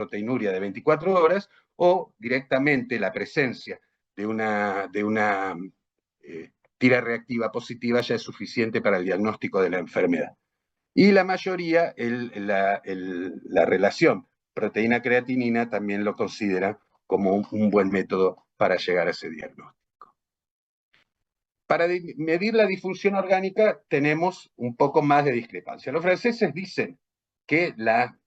proteinuria de 24 horas o directamente la presencia de una tira reactiva positiva ya es suficiente para el diagnóstico de la enfermedad. Y la mayoría, la relación proteína-creatinina también lo considera como un buen método para llegar a ese diagnóstico. Para medir la disfunción orgánica tenemos un poco más de discrepancia. Los franceses dicen que la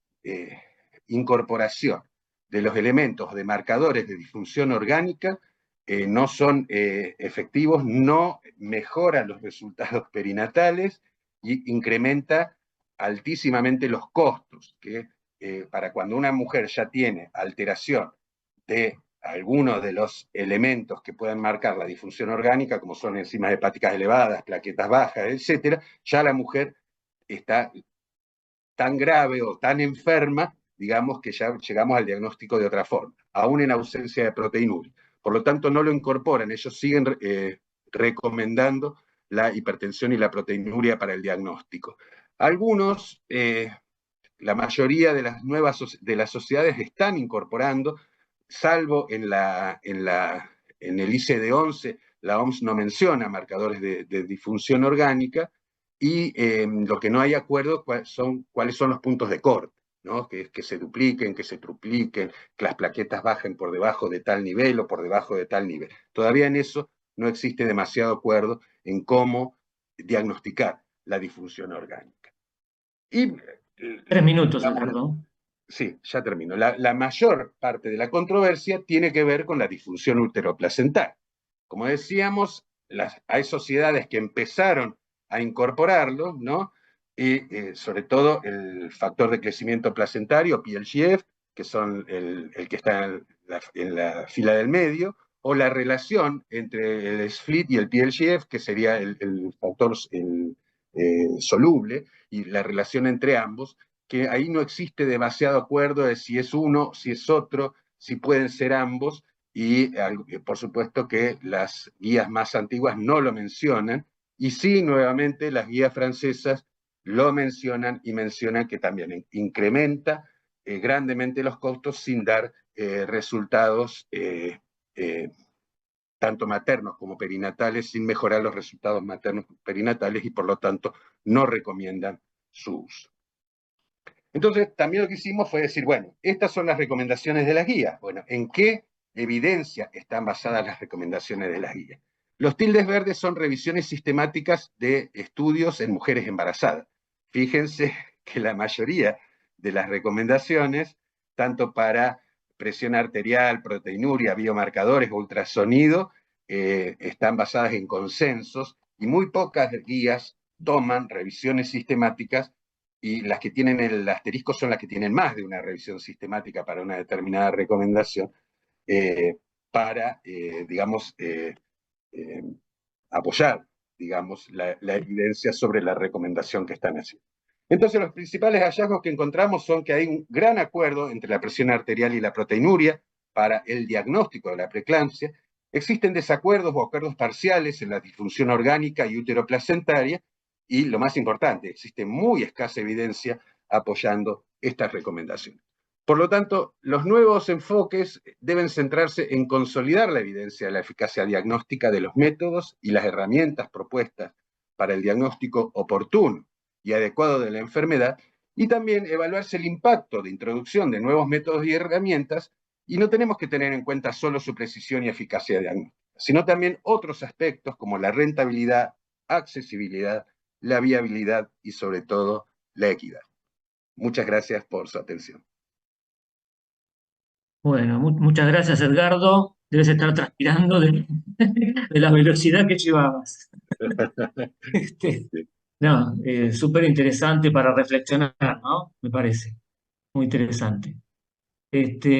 incorporación de los elementos de marcadores de disfunción orgánica no son efectivos, no mejoran los resultados perinatales y incrementa altísimamente los costos, que para cuando una mujer ya tiene alteración de algunos de los elementos que pueden marcar la disfunción orgánica, como son enzimas hepáticas elevadas, plaquetas bajas, etcétera, ya la mujer está tan grave o tan enferma, digamos, que ya llegamos al diagnóstico de otra forma, aún en ausencia de proteinuria. Por lo tanto, no lo incorporan, ellos siguen recomendando la hipertensión y la proteinuria para el diagnóstico. Algunos, la mayoría de las nuevas de las sociedades están incorporando, salvo en el ICD-11, la OMS no menciona marcadores de disfunción orgánica, y lo que no hay acuerdo cuáles son los puntos de corte, ¿no? Que se dupliquen, que se tripliquen, que las plaquetas bajen por debajo de tal nivel o por debajo de tal nivel. Todavía en eso no existe demasiado acuerdo en cómo diagnosticar la disfunción orgánica. Y 3 minutos, Edgardo. sí, ya termino. La mayor parte de la controversia tiene que ver con la disfunción uteroplacental. Como decíamos, hay sociedades que empezaron a incorporarlo, ¿no? Y sobre todo el factor de crecimiento placentario, PLGF, que son el que está en la fila del medio, o la relación entre el SFLT y el PLGF, que sería el factor soluble, y la relación entre ambos, que ahí no existe demasiado acuerdo de si es uno, si es otro, si pueden ser ambos, y por supuesto que las guías más antiguas no lo mencionan, y sí, nuevamente, las guías francesas lo mencionan y mencionan que también incrementa grandemente los costos sin dar resultados tanto maternos como perinatales, sin mejorar los resultados maternos perinatales, y por lo tanto no recomiendan su uso. Entonces, también lo que hicimos fue decir, bueno, estas son las recomendaciones de las guías. Bueno, ¿en qué evidencia están basadas las recomendaciones de las guías? Los tildes verdes son revisiones sistemáticas de estudios en mujeres embarazadas. Fíjense que la mayoría de las recomendaciones, tanto para presión arterial, proteinuria, biomarcadores, ultrasonido, están basadas en consensos, y muy pocas guías toman revisiones sistemáticas, y las que tienen el asterisco son las que tienen más de una revisión sistemática para una determinada recomendación, para, digamos, apoyar, digamos, la evidencia sobre la recomendación que están haciendo. Entonces, los principales hallazgos que encontramos son que hay un gran acuerdo entre la presión arterial y la proteinuria para el diagnóstico de la preeclampsia. Existen desacuerdos o acuerdos parciales en la disfunción orgánica y uteroplacentaria, y lo más importante, existe muy escasa evidencia apoyando estas recomendaciones. Por lo tanto, los nuevos enfoques deben centrarse en consolidar la evidencia de la eficacia diagnóstica de los métodos y las herramientas propuestas para el diagnóstico oportuno y adecuado de la enfermedad, y también evaluarse el impacto de introducción de nuevos métodos y herramientas, y no tenemos que tener en cuenta solo su precisión y eficacia diagnóstica, sino también otros aspectos como la rentabilidad, accesibilidad, la viabilidad y sobre todo la equidad. Muchas gracias por su atención. Bueno, muchas gracias, Edgardo. Debes estar transpirando de la velocidad que llevabas. Este, no, súper interesante para reflexionar, ¿no? Me parece, muy interesante.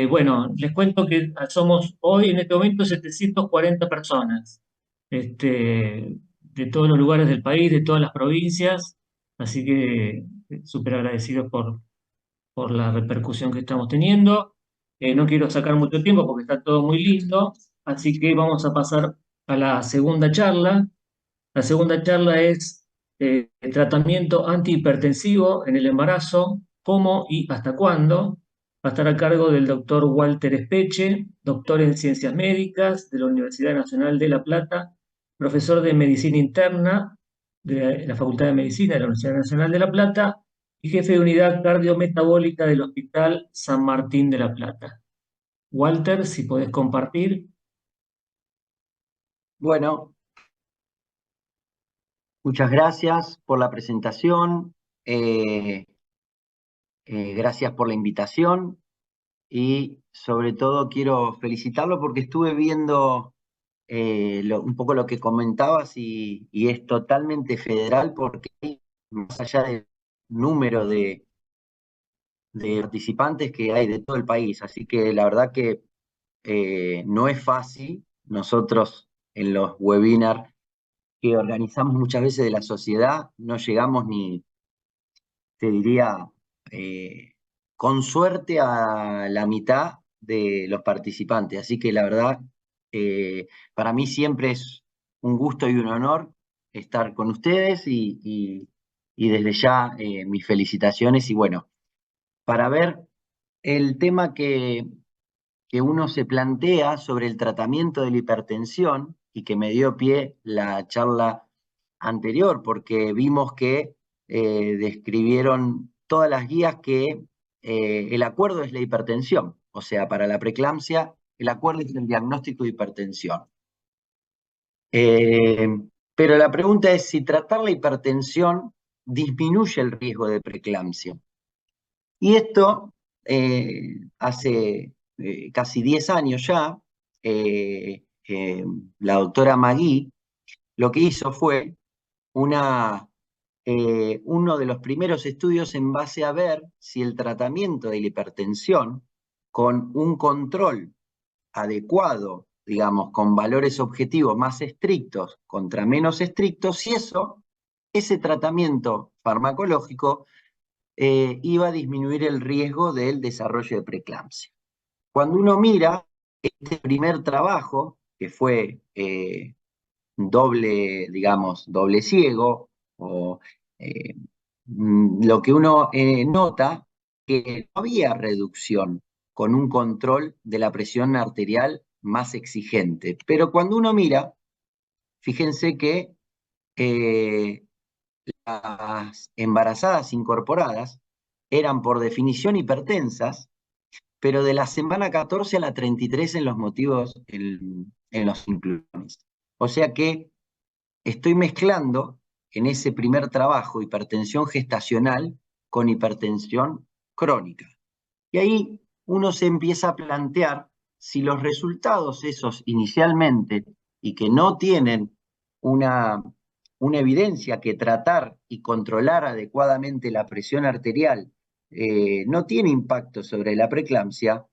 Bueno, les cuento que somos hoy en este momento 740 personas, de todos los lugares del país, de todas las provincias, así que súper agradecidos por la repercusión que estamos teniendo. No quiero sacar mucho tiempo porque está todo muy lindo, así que vamos a pasar a la segunda charla. La segunda charla es tratamiento antihipertensivo en el embarazo, cómo y hasta cuándo. Va a estar a cargo del doctor Walter Espeche, doctor en Ciencias Médicas de la Universidad Nacional de La Plata, profesor de Medicina Interna de la Facultad de Medicina de la Universidad Nacional de La Plata y jefe de unidad cardiometabólica del Hospital San Martín de La Plata. Walter, si podés compartir. Bueno, muchas gracias por la presentación, gracias por la invitación y sobre todo quiero felicitarlo porque estuve viendo un poco lo que comentabas y es totalmente federal porque más allá del número de participantes que hay de todo el país, así que la verdad que no es fácil. Nosotros en los webinars que organizamos muchas veces de la sociedad, no llegamos ni, te diría, con suerte a la mitad de los participantes. Así que la verdad, para mí siempre es un gusto y un honor estar con ustedes y desde ya mis felicitaciones. Y bueno, para ver el tema que uno se plantea sobre el tratamiento de la hipertensión y que me dio pie la charla anterior, porque vimos que describieron todas las guías que el acuerdo es la hipertensión, o sea, para la preeclampsia el acuerdo es el diagnóstico de hipertensión. Eh, pero la pregunta es si tratar la hipertensión disminuye el riesgo de preeclampsia. Y esto hace casi 10 años ya, la doctora Magui lo que hizo fue uno de los primeros estudios en base a ver si el tratamiento de la hipertensión con un control adecuado, digamos, con valores objetivos más estrictos contra menos estrictos, si ese tratamiento farmacológico iba a disminuir el riesgo del desarrollo de preeclampsia. Cuando uno mira este primer trabajo, que fue doble ciego, o lo que uno nota que no había reducción con un control de la presión arterial más exigente. Pero cuando uno mira, fíjense que las embarazadas incorporadas eran por definición hipertensas, pero de la semana 14 a la 33 en los motivos, en los inclusiones. O sea que estoy mezclando en ese primer trabajo hipertensión gestacional con hipertensión crónica. Y ahí uno se empieza a plantear si los resultados esos inicialmente y que no tienen una evidencia que tratar y controlar adecuadamente la presión arterial no tiene impacto sobre la preeclampsia,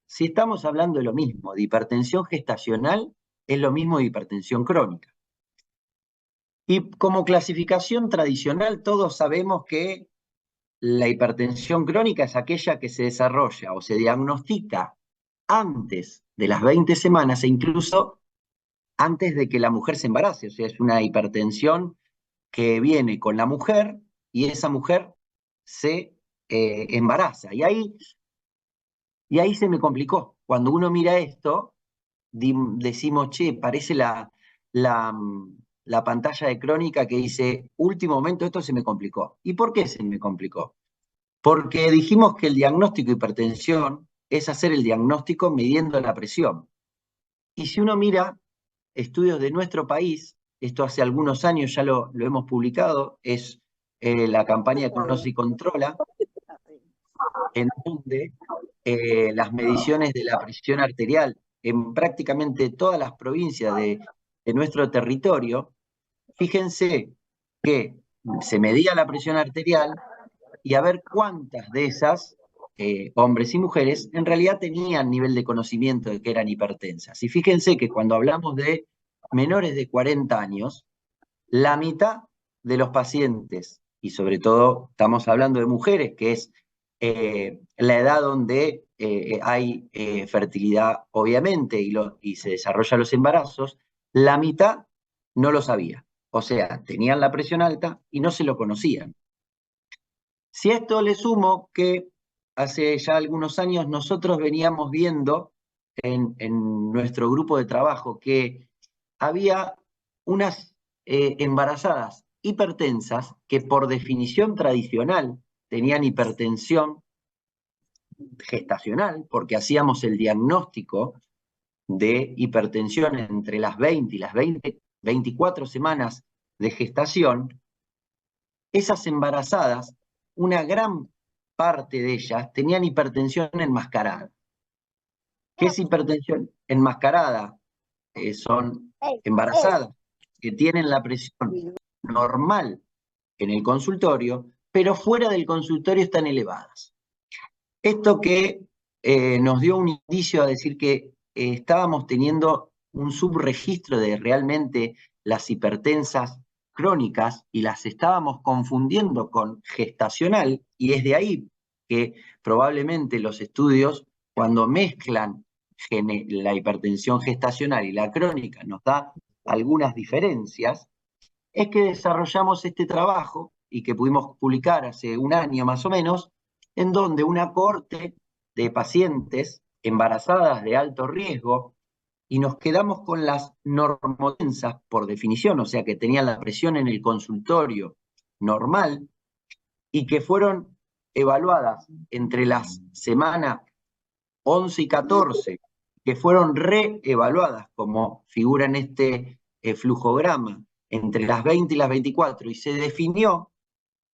si estamos hablando de lo mismo, de hipertensión gestacional, es lo mismo de hipertensión crónica. Y como clasificación tradicional, todos sabemos que la hipertensión crónica es aquella que se desarrolla o se diagnostica antes de las 20 semanas e incluso antes de que la mujer se embarace. O sea, es una hipertensión que viene con la mujer y esa mujer se embaraza. Y ahí se me complicó. Cuando uno mira esto, decimos, che, parece la pantalla de crónica que dice, último momento, esto se me complicó. ¿Y por qué se me complicó? Porque dijimos que el diagnóstico de hipertensión es hacer el diagnóstico midiendo la presión. Y si uno mira estudios de nuestro país, esto hace algunos años ya lo hemos publicado, es la campaña Conoce y Controla, en donde las mediciones de la presión arterial en prácticamente todas las provincias de nuestro territorio, fíjense que se medía la presión arterial y a ver cuántas de esas, hombres y mujeres, en realidad tenían nivel de conocimiento de que eran hipertensas. Y fíjense que cuando hablamos de menores de 40 años, la mitad de los pacientes, y sobre todo estamos hablando de mujeres, que es la edad donde hay fertilidad, obviamente, y se desarrollan los embarazos, la mitad no lo sabía. O sea, tenían la presión alta y no se lo conocían. Si a esto le sumo que hace ya algunos años nosotros veníamos viendo en nuestro grupo de trabajo que había unas embarazadas hipertensas que por definición tradicional tenían hipertensión gestacional, porque hacíamos el diagnóstico de hipertensión entre las 20 y las 24 semanas de gestación. Esas embarazadas, una gran parte de ellas tenían hipertensión enmascarada. ¿Qué es hipertensión enmascarada? Son embarazadas que tienen la presión normal en el consultorio, pero fuera del consultorio están elevadas. Esto que nos dio un indicio a decir que estábamos teniendo un subregistro de realmente las hipertensas crónicas y las estábamos confundiendo con gestacional, y es de ahí que probablemente los estudios, cuando mezclan la hipertensión gestacional y la crónica, nos da algunas diferencias, es que desarrollamos este trabajo y que pudimos publicar hace un año más o menos, en donde una cohorte de pacientes embarazadas de alto riesgo, y nos quedamos con las normotensas por definición, o sea que tenían la presión en el consultorio normal, y que fueron evaluadas entre las semanas 11 y 14, que fueron reevaluadas como figura en este flujograma entre las 20 y las 24, y se definió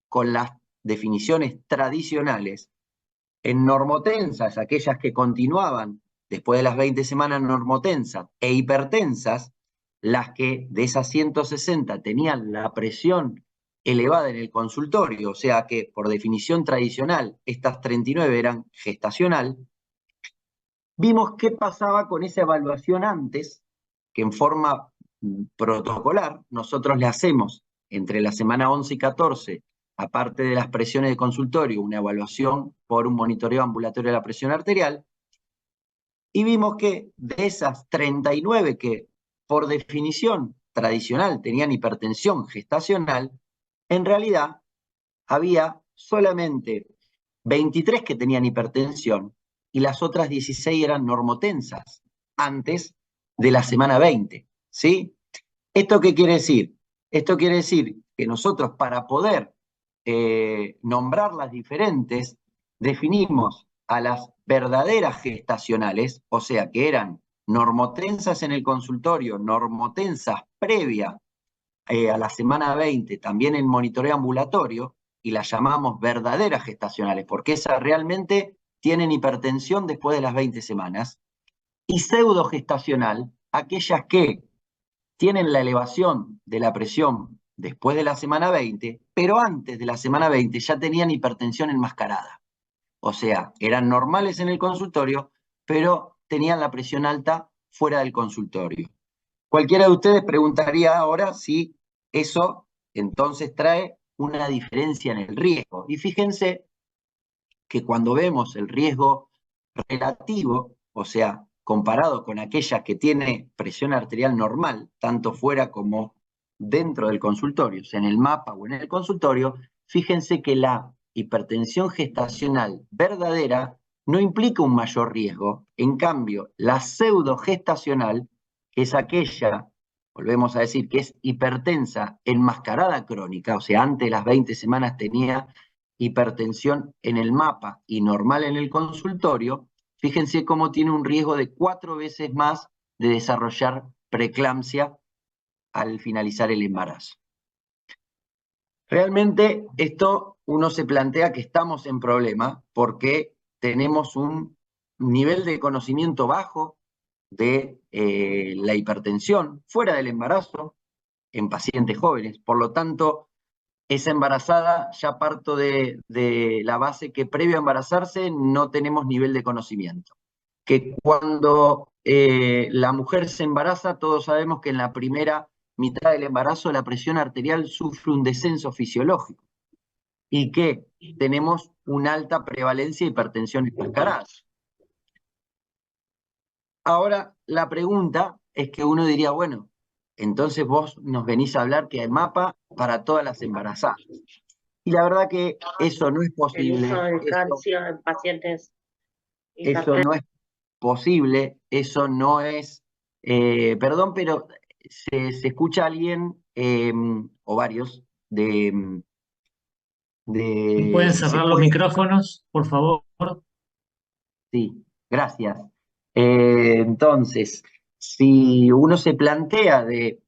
con las definiciones tradicionales en normotensas, aquellas que continuaban después de las 20 semanas normotensas, e hipertensas, las que de esas 160 tenían la presión elevada en el consultorio, o sea que por definición tradicional estas 39 eran gestacional. Vimos qué pasaba con esa evaluación antes, que en forma protocolar nosotros le hacemos entre la semana 11 y 14, aparte de las presiones de consultorio, una evaluación por un monitoreo ambulatorio de la presión arterial, y vimos que de esas 39 que por definición tradicional tenían hipertensión gestacional, en realidad había solamente 23 que tenían hipertensión y las otras 16 eran normotensas antes de la semana 20, ¿sí? ¿Esto qué quiere decir? Esto quiere decir que nosotros, para poder nombrar las diferentes, definimos a las verdaderas gestacionales, o sea que eran normotensas en el consultorio, normotensas previa a la semana 20, también en monitoreo ambulatorio, y las llamamos verdaderas gestacionales, porque esas realmente tienen hipertensión después de las 20 semanas, y pseudogestacional, aquellas que tienen la elevación de la presión después de la semana 20, pero antes de la semana 20 ya tenían hipertensión enmascarada. O sea, eran normales en el consultorio, pero tenían la presión alta fuera del consultorio. Cualquiera de ustedes preguntaría ahora si eso entonces trae una diferencia en el riesgo. Y fíjense que cuando vemos el riesgo relativo, o sea, comparado con aquella que tiene presión arterial normal, tanto fuera como dentro del consultorio, o sea, en el mapa o en el consultorio, fíjense que la hipertensión gestacional verdadera no implica un mayor riesgo. En cambio, la pseudogestacional, que es aquella, volvemos a decir, que es hipertensa enmascarada crónica, o sea, antes de las 20 semanas tenía hipertensión en el mapa y normal en el consultorio, fíjense cómo tiene un riesgo de 4 veces más de desarrollar preeclampsia al finalizar el embarazo. Realmente esto uno se plantea que estamos en problema porque tenemos un nivel de conocimiento bajo de la hipertensión fuera del embarazo en pacientes jóvenes. Por lo tanto, esa embarazada ya parto de la base que previo a embarazarse no tenemos nivel de conocimiento. Que cuando la mujer se embaraza, todos sabemos que en la primera mitad del embarazo la presión arterial sufre un descenso fisiológico y que tenemos una alta prevalencia de hipertensión enmascarada. Ahora, la pregunta es que uno diría, bueno, entonces vos nos venís a hablar que hay mapa para todas las embarazadas. Y la verdad que eso no es el posible. uso del Eso, calcio en pacientes eso hipertensos. no es posible, eso no es, perdón, pero se escucha a alguien o varios ¿Pueden si se cerrar los puede, micrófonos, por favor? sí, gracias. Entonces, si uno se plantea de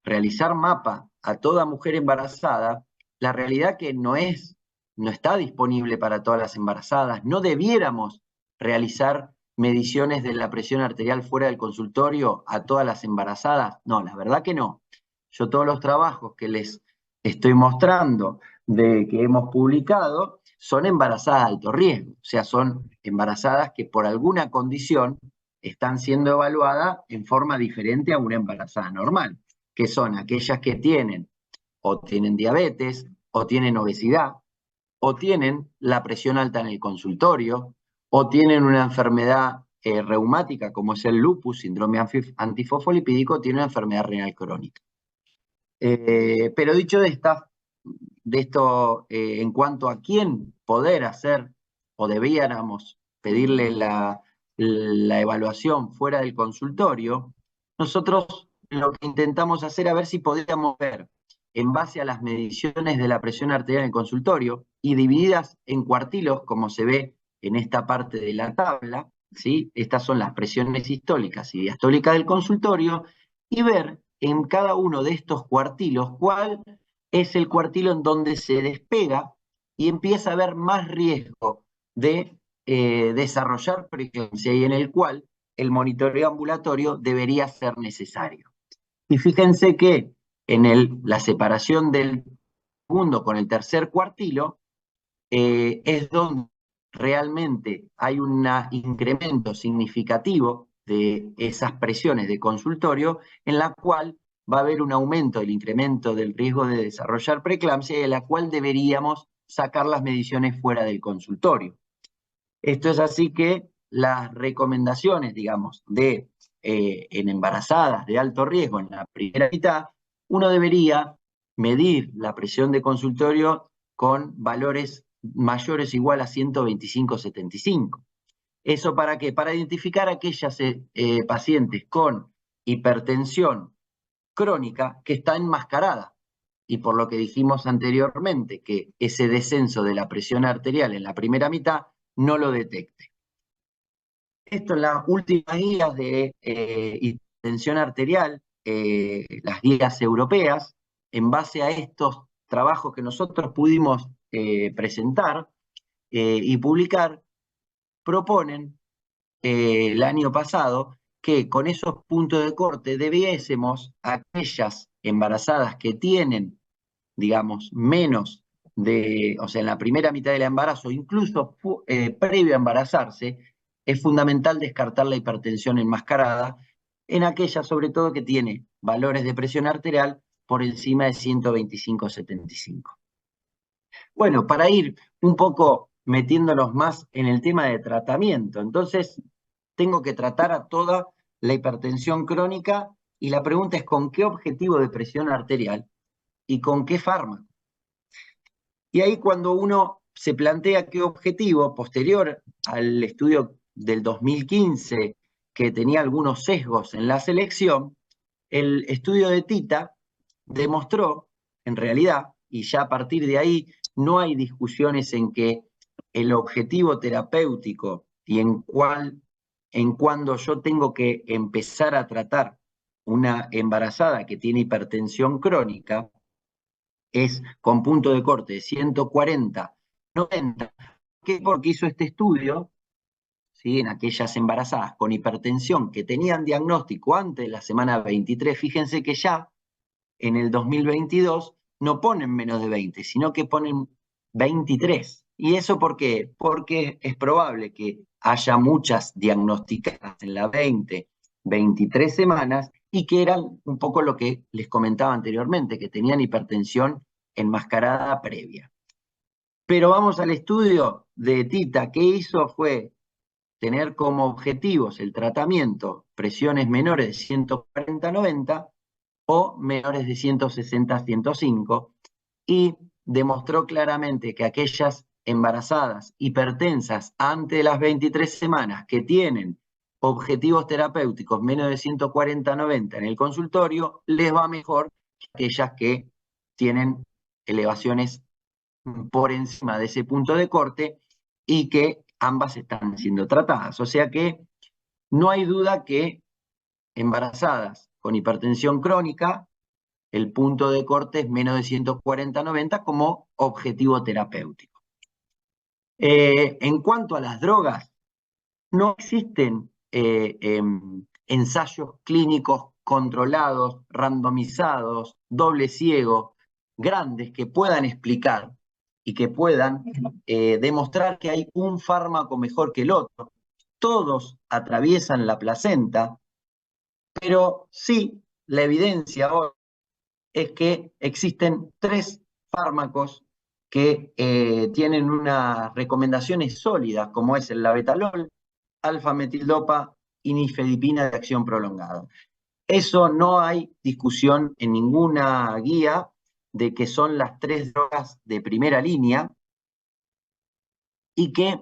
realizar mapa a toda mujer embarazada, la realidad que no está disponible para todas las embarazadas. No debiéramos realizar mediciones de la presión arterial fuera del consultorio a todas las embarazadas. No, la verdad que no. Yo todos los trabajos que les estoy mostrando de que hemos publicado son embarazadas de alto riesgo, o sea, son embarazadas que por alguna condición están siendo evaluadas en forma diferente a una embarazada normal, que son aquellas que tienen o tienen diabetes, o tienen obesidad, o tienen la presión alta en el consultorio, o tienen una enfermedad reumática como es el lupus, síndrome antifosfolipídico, tiene una enfermedad renal crónica. Pero dicho de esto en cuanto a quién poder hacer o debiéramos pedirle la evaluación fuera del consultorio, nosotros lo que intentamos hacer a ver si podíamos ver en base a las mediciones de la presión arterial en el consultorio y divididas en cuartilos, como se ve en esta parte de la tabla, ¿sí? Estas son las presiones sistólicas y diastólicas del consultorio, y ver en cada uno de estos cuartilos cuál es el cuartilo en donde se despega y empieza a haber más riesgo de desarrollar preeclampsia y en el cual el monitoreo ambulatorio debería ser necesario. Y fíjense que en la separación del segundo con el tercer cuartilo es donde realmente hay un incremento significativo de esas presiones de consultorio, en la cual va a haber un aumento del incremento del riesgo de desarrollar preeclampsia y en la cual deberíamos sacar las mediciones fuera del consultorio. Esto es así que las recomendaciones, digamos, en embarazadas de alto riesgo en la primera mitad, uno debería medir la presión de consultorio con valores mayores o igual a 125/75. ¿Eso para qué? Para identificar aquellas pacientes con hipertensión crónica que está enmascarada. Y por lo que dijimos anteriormente, que ese descenso de la presión arterial en la primera mitad no lo detecte. Esto en las últimas guías de hipertensión arterial, las guías europeas, en base a estos trabajos que nosotros pudimos presentar y publicar, proponen el año pasado que con esos puntos de corte debiésemos a aquellas embarazadas que tienen, digamos, menos o sea, en la primera mitad del embarazo, incluso previo a embarazarse, es fundamental descartar la hipertensión enmascarada en aquella, sobre todo, que tiene valores de presión arterial por encima de 125/75. Bueno, para ir un poco metiéndonos más en el tema de tratamiento, entonces tengo que tratar a toda la hipertensión crónica y la pregunta es ¿con qué objetivo de presión arterial y con qué fármaco? Y ahí cuando uno se plantea qué objetivo, posterior al estudio del 2015, que tenía algunos sesgos en la selección, el estudio de Tita demostró, en realidad, y ya a partir de ahí no hay discusiones en que el objetivo terapéutico y en cuando yo tengo que empezar a tratar una embarazada que tiene hipertensión crónica, es con punto de corte de 140/90. ¿Qué? Porque hizo este estudio, ¿sí? En aquellas embarazadas con hipertensión que tenían diagnóstico antes de la semana 23, fíjense que ya en el 2022 no ponen menos de 20, sino que ponen 23. ¿Y eso por qué? Porque es probable que haya muchas diagnosticadas en las 23 semanas y que eran un poco lo que les comentaba anteriormente, que tenían hipertensión enmascarada previa. Pero vamos al estudio de Tita. ¿Qué hizo? Fue tener como objetivos el tratamiento presiones menores de 140/90 o menores de 160/105, y demostró claramente que aquellas embarazadas hipertensas antes de las 23 semanas que tienen objetivos terapéuticos menos de 140/90 en el consultorio, les va mejor que aquellas que tienen elevaciones por encima de ese punto de corte y que ambas están siendo tratadas. O sea que no hay duda que embarazadas con hipertensión crónica, el punto de corte es menos de 140/90 como objetivo terapéutico. En cuanto a las drogas, no existen ensayos clínicos controlados, randomizados, doble ciego, grandes que puedan explicar y que puedan demostrar que hay un fármaco mejor que el otro. Todos atraviesan la placenta, pero sí, la evidencia hoy es que existen 3 fármacos que tienen unas recomendaciones sólidas, como es el labetalol, alfa-metildopa y nifedipina de acción prolongada. Eso no hay discusión en ninguna guía de que son las 3 drogas de primera línea y que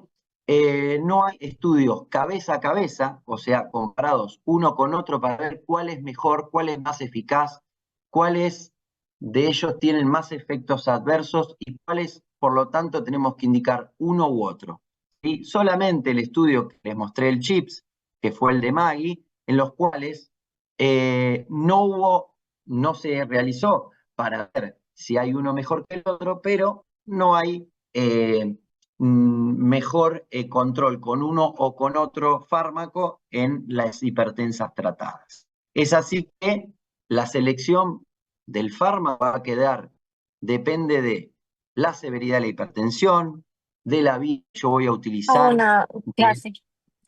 no hay estudios cabeza a cabeza, o sea, comparados uno con otro para ver cuál es mejor, cuál es más eficaz, cuáles de ellos tienen más efectos adversos y cuáles, por lo tanto, tenemos que indicar uno u otro. ¿Sí? Solamente el estudio que les mostré el CHIPS, que fue el de Maggie, en los cuales no se realizó para ver si hay uno mejor que el otro, pero no hay mejor control con uno o con otro fármaco en las hipertensas tratadas. Es así que la selección del fármaco va a quedar, depende de la severidad de la hipertensión, de la vía que yo voy a utilizar Una clase.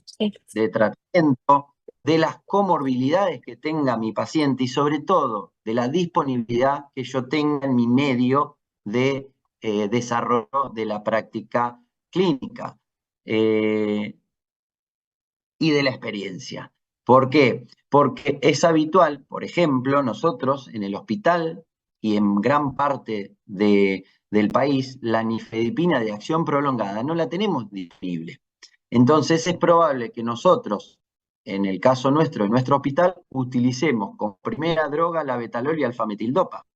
Sí. de tratamiento, de las comorbilidades que tenga mi paciente y sobre todo de la disponibilidad que yo tenga en mi medio de desarrollo de la práctica clínica y de la experiencia. ¿Por qué? Porque es habitual, por ejemplo, nosotros en el hospital y en gran parte del país, la nifedipina de acción prolongada no la tenemos disponible. Entonces es probable que nosotros, en el caso nuestro, en nuestro hospital, utilicemos como primera droga la betalol y alfa-metildopa.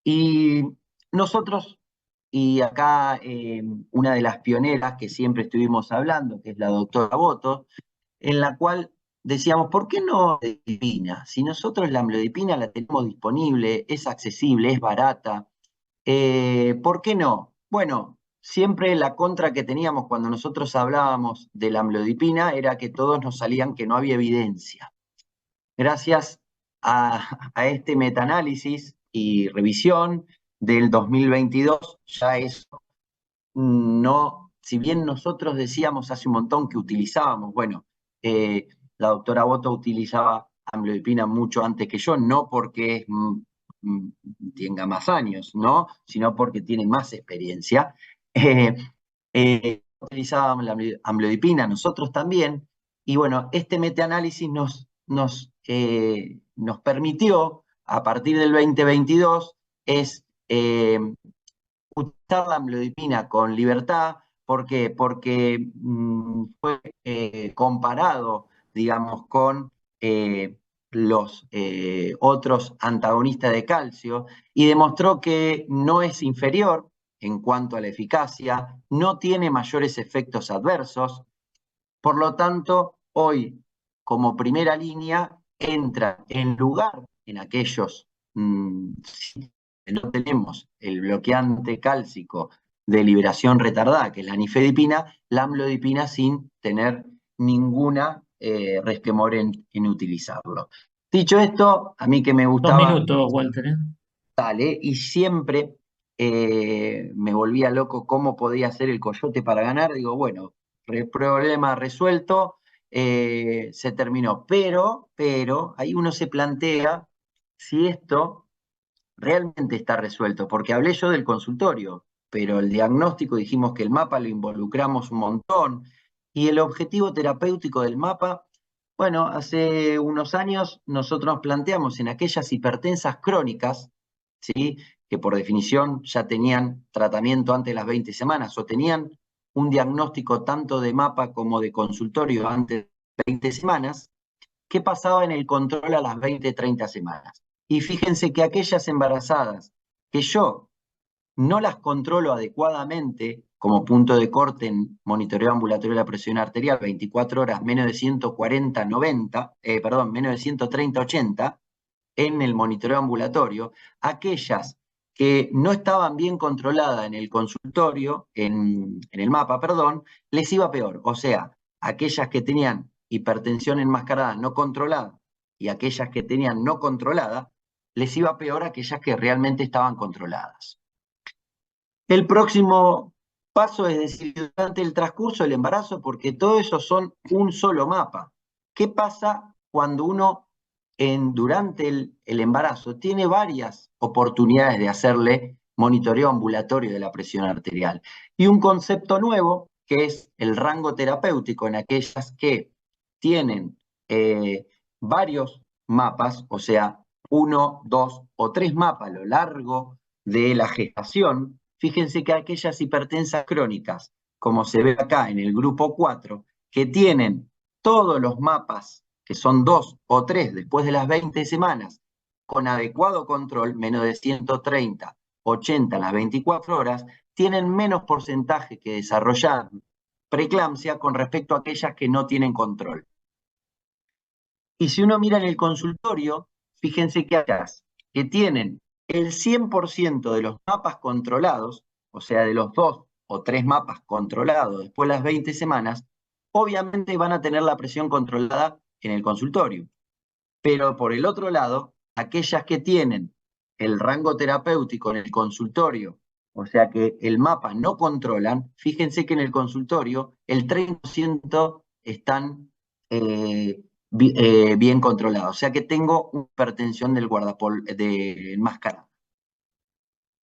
Y nosotros, y acá una de las pioneras que siempre estuvimos hablando, que es la doctora Boto, en la cual decíamos, ¿por qué no amlodipina? Si nosotros la amlodipina la tenemos disponible, es accesible, es barata, ¿por qué no? Bueno, siempre la contra que teníamos cuando nosotros hablábamos de la amlodipina era que todos nos salían que no había evidencia. Gracias a este metaanálisis y revisión del 2022, ya eso no, si bien nosotros decíamos hace un montón que utilizábamos, bueno, la doctora Boto utilizaba amlodipina mucho antes que yo, no porque tenga más años, ¿no? Sino porque tiene más experiencia. Utilizábamos la amlodipina, nosotros también, y bueno, este metaanálisis nos permitió, a partir del 2022, utilizar la amlodipina con libertad. ¿Por qué? Porque fue comparado, digamos, con los otros antagonistas de calcio y demostró que no es inferior en cuanto a la eficacia, no tiene mayores efectos adversos. Por lo tanto, hoy, como primera línea, entra en lugar en aquellos que no tenemos el bloqueante cálcico de liberación retardada, que es la nifedipina, la amlodipina sin tener ninguna resquemor en utilizarlo. Dicho esto, a mí que me gustaba... 2 minutos, Walter. Dale, y siempre me volvía loco cómo podía ser el coyote para ganar. Digo, bueno, problema resuelto, se terminó. Pero ahí uno se plantea si esto realmente está resuelto, porque hablé yo del consultorio, pero el diagnóstico dijimos que el mapa lo involucramos un montón, y el objetivo terapéutico del mapa, bueno, hace unos años nosotros nos planteamos en aquellas hipertensas crónicas, ¿sí? que por definición ya tenían tratamiento antes de las 20 semanas o tenían un diagnóstico tanto de mapa como de consultorio antes de 20 semanas, ¿qué pasaba en el control a las 20, 30 semanas? Y fíjense que aquellas embarazadas que yo no las controlo adecuadamente como punto de corte en monitoreo ambulatorio de la presión arterial, 24 horas, menos de 140, 90, menos de 130, 80, en el monitoreo ambulatorio, aquellas que no estaban bien controladas en el consultorio, en el mapa, perdón, les iba peor. O sea, aquellas que tenían hipertensión enmascarada no controlada y aquellas que tenían no controlada, les iba peor a aquellas que realmente estaban controladas. El próximo paso es decir, durante el transcurso del embarazo, porque todo eso son un solo mapa. ¿Qué pasa cuando uno durante el embarazo tiene varias oportunidades de hacerle monitoreo ambulatorio de la presión arterial? Y un concepto nuevo que es el rango terapéutico en aquellas que tienen varios mapas, o sea, 1, 2 o 3 mapas a lo largo de la gestación. Fíjense que aquellas hipertensas crónicas, como se ve acá en el grupo 4, que tienen todos los mapas, que son 2 o 3 después de las 20 semanas, con adecuado control, menos de 130, 80 a las 24 horas, tienen menos porcentaje que desarrollar preeclampsia con respecto a aquellas que no tienen control. Y si uno mira en el consultorio, fíjense que aquellas que tienen el 100% de los mapas controlados, o sea, de los 2 o 3 mapas controlados después de las 20 semanas, obviamente van a tener la presión controlada en el consultorio. Pero por el otro lado, aquellas que tienen el rango terapéutico en el consultorio, o sea que el mapa no controlan, fíjense que en el consultorio el 30% están bien controlados, o sea que tengo una hipertensión del enmascarada.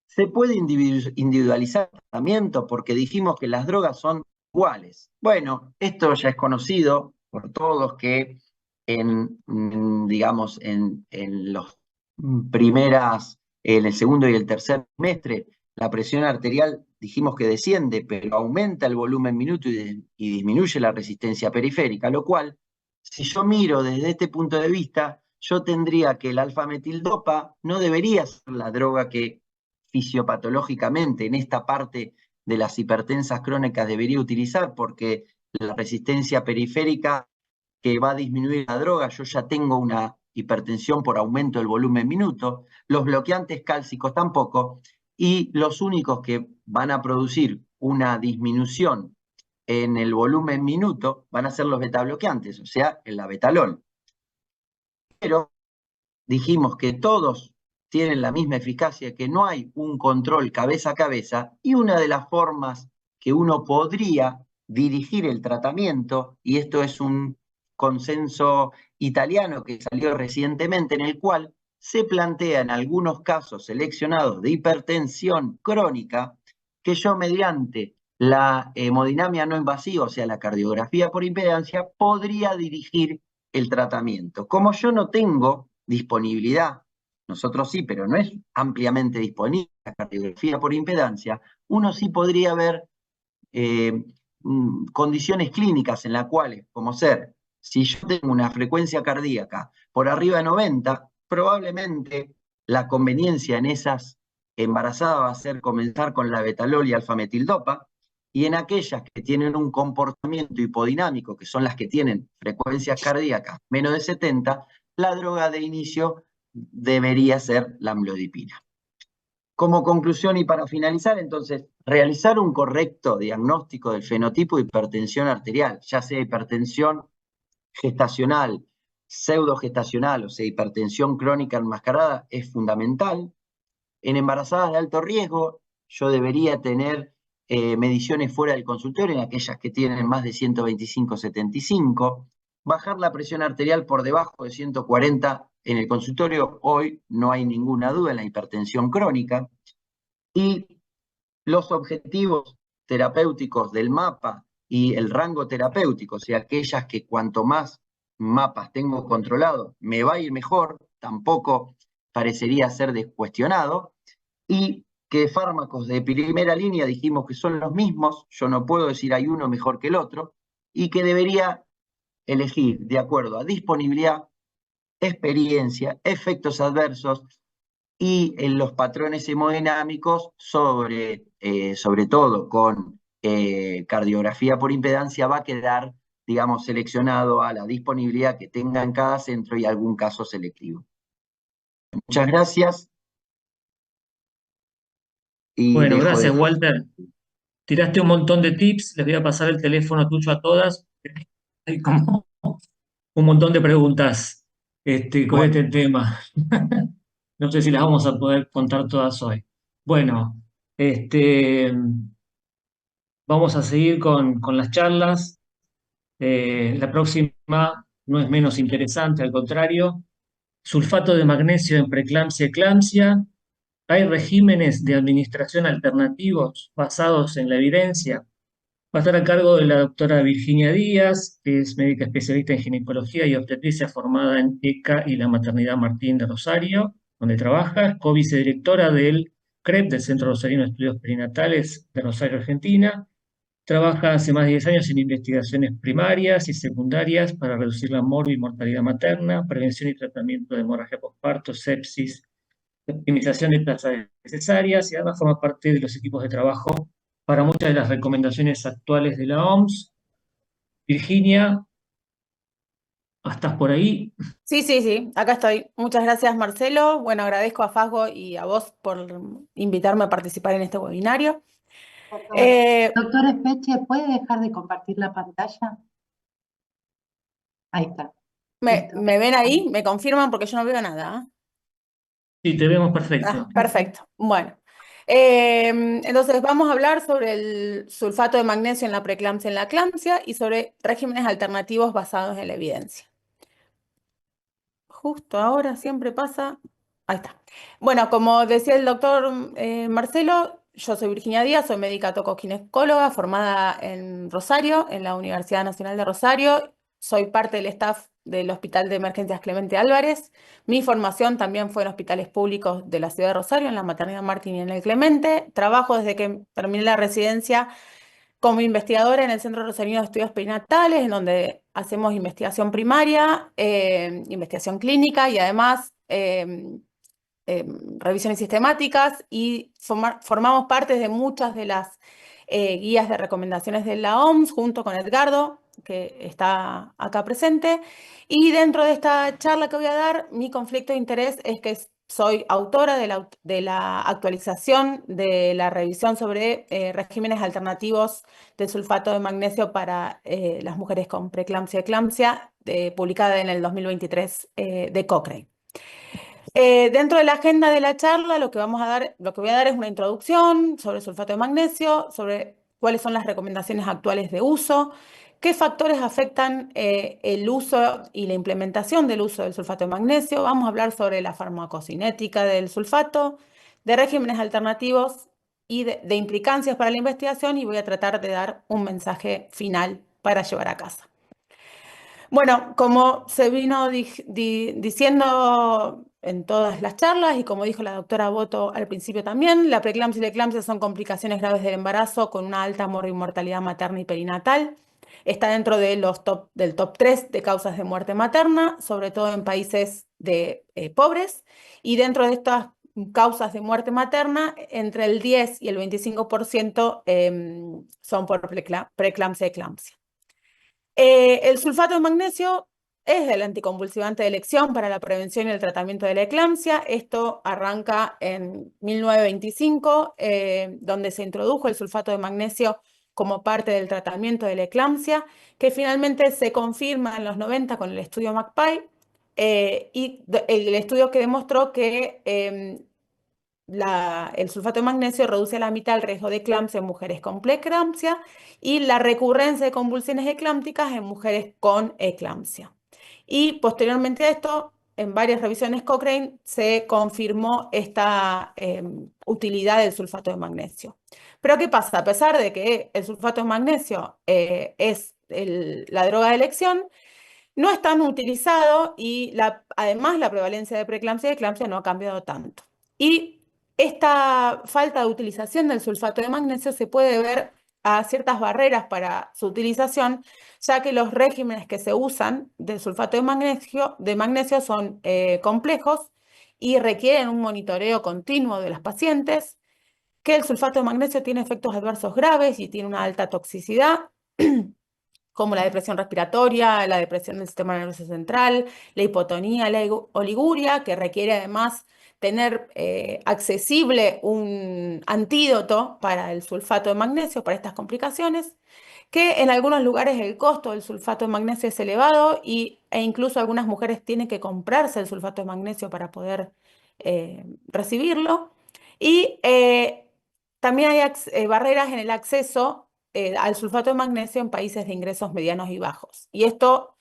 Se puede individualizar el tratamiento porque dijimos que las drogas son iguales. Bueno, esto ya es conocido por todos que digamos, en el segundo y el tercer trimestre, la presión arterial dijimos que desciende, pero aumenta el volumen minuto y disminuye la resistencia periférica, lo cual, si yo miro desde este punto de vista, yo tendría que el alfa-metildopa no debería ser la droga que fisiopatológicamente en esta parte de las hipertensas crónicas debería utilizar, porque la resistencia periférica que va a disminuir la droga, yo ya tengo una hipertensión por aumento del volumen minuto, los bloqueantes cálcicos tampoco, y los únicos que van a producir una disminución en el volumen minuto van a ser los betabloqueantes, o sea, el labetalol. Pero dijimos que todos tienen la misma eficacia, que no hay un control cabeza a cabeza, y una de las formas que uno podría dirigir el tratamiento, y esto es un consenso italiano que salió recientemente, en el cual se plantea en algunos casos seleccionados de hipertensión crónica, que yo mediante la hemodinamia no invasiva, o sea, la cardiografía por impedancia, podría dirigir el tratamiento. Como yo no tengo disponibilidad, nosotros sí, pero no es ampliamente disponible la cardiografía por impedancia, uno sí podría ver condiciones clínicas en las cuales, como ser, si yo tengo una frecuencia cardíaca por arriba de 90, probablemente la conveniencia en esas embarazadas va a ser comenzar con la betalol y alfa-metildopa, y en aquellas que tienen un comportamiento hipodinámico, que son las que tienen frecuencias cardíacas menos de 70, la droga de inicio debería ser la amlodipina. Como conclusión y para finalizar, entonces, realizar un correcto diagnóstico del fenotipo de hipertensión arterial, ya sea hipertensión gestacional, pseudogestacional, o sea, hipertensión crónica enmascarada, es fundamental. En embarazadas de alto riesgo, yo debería tener mediciones fuera del consultorio, en aquellas que tienen más de 125/75. Bajar la presión arterial por debajo de 140 en el consultorio, hoy no hay ninguna duda en la hipertensión crónica. Y los objetivos terapéuticos del mapa y el rango terapéutico, o sea, aquellas que cuanto más mapas tengo controlado, me va a ir mejor, tampoco parecería ser descuestionado. y que fármacos de primera línea dijimos que son los mismos, yo no puedo decir hay uno mejor que el otro, y que debería elegir de acuerdo a disponibilidad, experiencia, efectos adversos y en los patrones hemodinámicos, sobre todo con cardiografía por impedancia, va a quedar, digamos, seleccionado a la disponibilidad que tenga en cada centro y algún caso selectivo. Muchas gracias. Y Bueno, dejo de... gracias, Walter. Tiraste un montón de tips, les voy a pasar el teléfono tuyo a todas. Hay como un montón de preguntas con Bueno, este tema. No sé si las vamos a poder contar todas hoy. Bueno, este, vamos a seguir con las charlas. La próxima no es menos interesante, al contrario. Sulfato de magnesio en preeclampsia y eclampsia. ¿Hay regímenes de administración alternativos basados en la evidencia? Va a estar a cargo de la doctora Virginia Díaz, que es médica especialista en ginecología y obstetricia formada en ECA y la Maternidad Martín de Rosario, donde trabaja. Es co-vicedirectora del CREP, del Centro Rosarino de Estudios Perinatales de Rosario, Argentina. Trabaja hace más de 10 años en investigaciones primarias y secundarias para reducir la y mortalidad materna, prevención y tratamiento de hemorragia postparto, sepsis, optimización de tasas de cesáreas y además forma parte de los equipos de trabajo para muchas de las recomendaciones actuales de la OMS. Virginia, ¿estás por ahí? Sí, sí, sí, acá estoy. Muchas gracias, Marcelo. Bueno, agradezco a Fasgo y a vos por invitarme a participar en este webinario. Doctor, Eh, doctor Espeche, ¿puede dejar de compartir la pantalla? Ahí está. Listo. ¿Me ven ahí? ¿Me confirman? Porque yo no veo nada. Sí, te vemos perfecto. Perfecto. Bueno. Entonces vamos a hablar sobre el sulfato de magnesio en la preeclampsia y en la eclampsia y sobre regímenes alternativos basados en la evidencia. Justo ahora siempre pasa. Ahí está. Bueno, como decía el doctor Marcelo, yo soy Virginia Díaz, soy médica tocoginecóloga formada en Rosario, en la Universidad Nacional de Rosario. Soy parte del staff del Hospital de Emergencias Clemente Álvarez. Mi formación también fue en hospitales públicos de la ciudad de Rosario, en la Maternidad Martín y en el Clemente. Trabajo desde que terminé la residencia como investigadora en el Centro Rosarino de Estudios Perinatales, en donde hacemos investigación primaria, investigación clínica y además revisiones sistemáticas y formamos parte de muchas de las guías de recomendaciones de la OMS junto con Edgardo, que está acá presente. Y dentro de esta charla que voy a dar, mi conflicto de interés es que soy autora de la actualización de la revisión sobre regímenes alternativos de sulfato de magnesio para las mujeres con preeclampsia y eclampsia, publicada en el 2023 de Cochrane. Dentro de la agenda de la charla, lo que voy a dar es una introducción sobre el sulfato de magnesio, sobre cuáles son las recomendaciones actuales de uso, qué factores afectan el uso y la implementación del uso del sulfato de magnesio. Vamos a hablar sobre la farmacocinética del sulfato, de regímenes alternativos y de implicancias para la investigación, y voy a tratar de dar un mensaje final para llevar a casa. Bueno, como se vino diciendo en todas las charlas y como dijo la doctora Boto al principio también, la preeclampsia y la eclampsia son complicaciones graves del embarazo con una alta mortalidad materna y perinatal. Está dentro de del top 3 de causas de muerte materna, sobre todo en países pobres. Y dentro de estas causas de muerte materna, entre el 10 y el 25% son por preeclampsia y eclampsia. El sulfato de magnesio es el anticonvulsivante de elección para la prevención y el tratamiento de la eclampsia. Esto arranca en 1925, donde se introdujo el sulfato de magnesio como parte del tratamiento de la eclampsia, que finalmente se confirma en los 90 con el estudio McPie, y el estudio que demostró que el sulfato de magnesio reduce a la mitad el riesgo de eclampsia en mujeres con preeclampsia y la recurrencia de convulsiones eclámpticas en mujeres con eclampsia. Y posteriormente a esto, en varias revisiones Cochrane, se confirmó esta utilidad del sulfato de magnesio. Pero ¿qué pasa? A pesar de que el sulfato de magnesio es la droga de elección, no es tan utilizado y además la prevalencia de preeclampsia y eclampsia no ha cambiado tanto. Y Esta falta de utilización del sulfato de magnesio se puede ver a ciertas barreras para su utilización, ya que los regímenes que se usan del sulfato de magnesio son complejos y requieren un monitoreo continuo de las pacientes, que el sulfato de magnesio tiene efectos adversos graves y tiene una alta toxicidad, como la depresión respiratoria, la depresión del sistema nervioso central, la hipotonía, la oliguria, que requiere además tener accesible un antídoto para el sulfato de magnesio, para estas complicaciones, que en algunos lugares el costo del sulfato de magnesio es elevado e incluso algunas mujeres tienen que comprarse el sulfato de magnesio para poder recibirlo. Y también hay barreras en el acceso al sulfato de magnesio en países de ingresos medianos y bajos. Y esto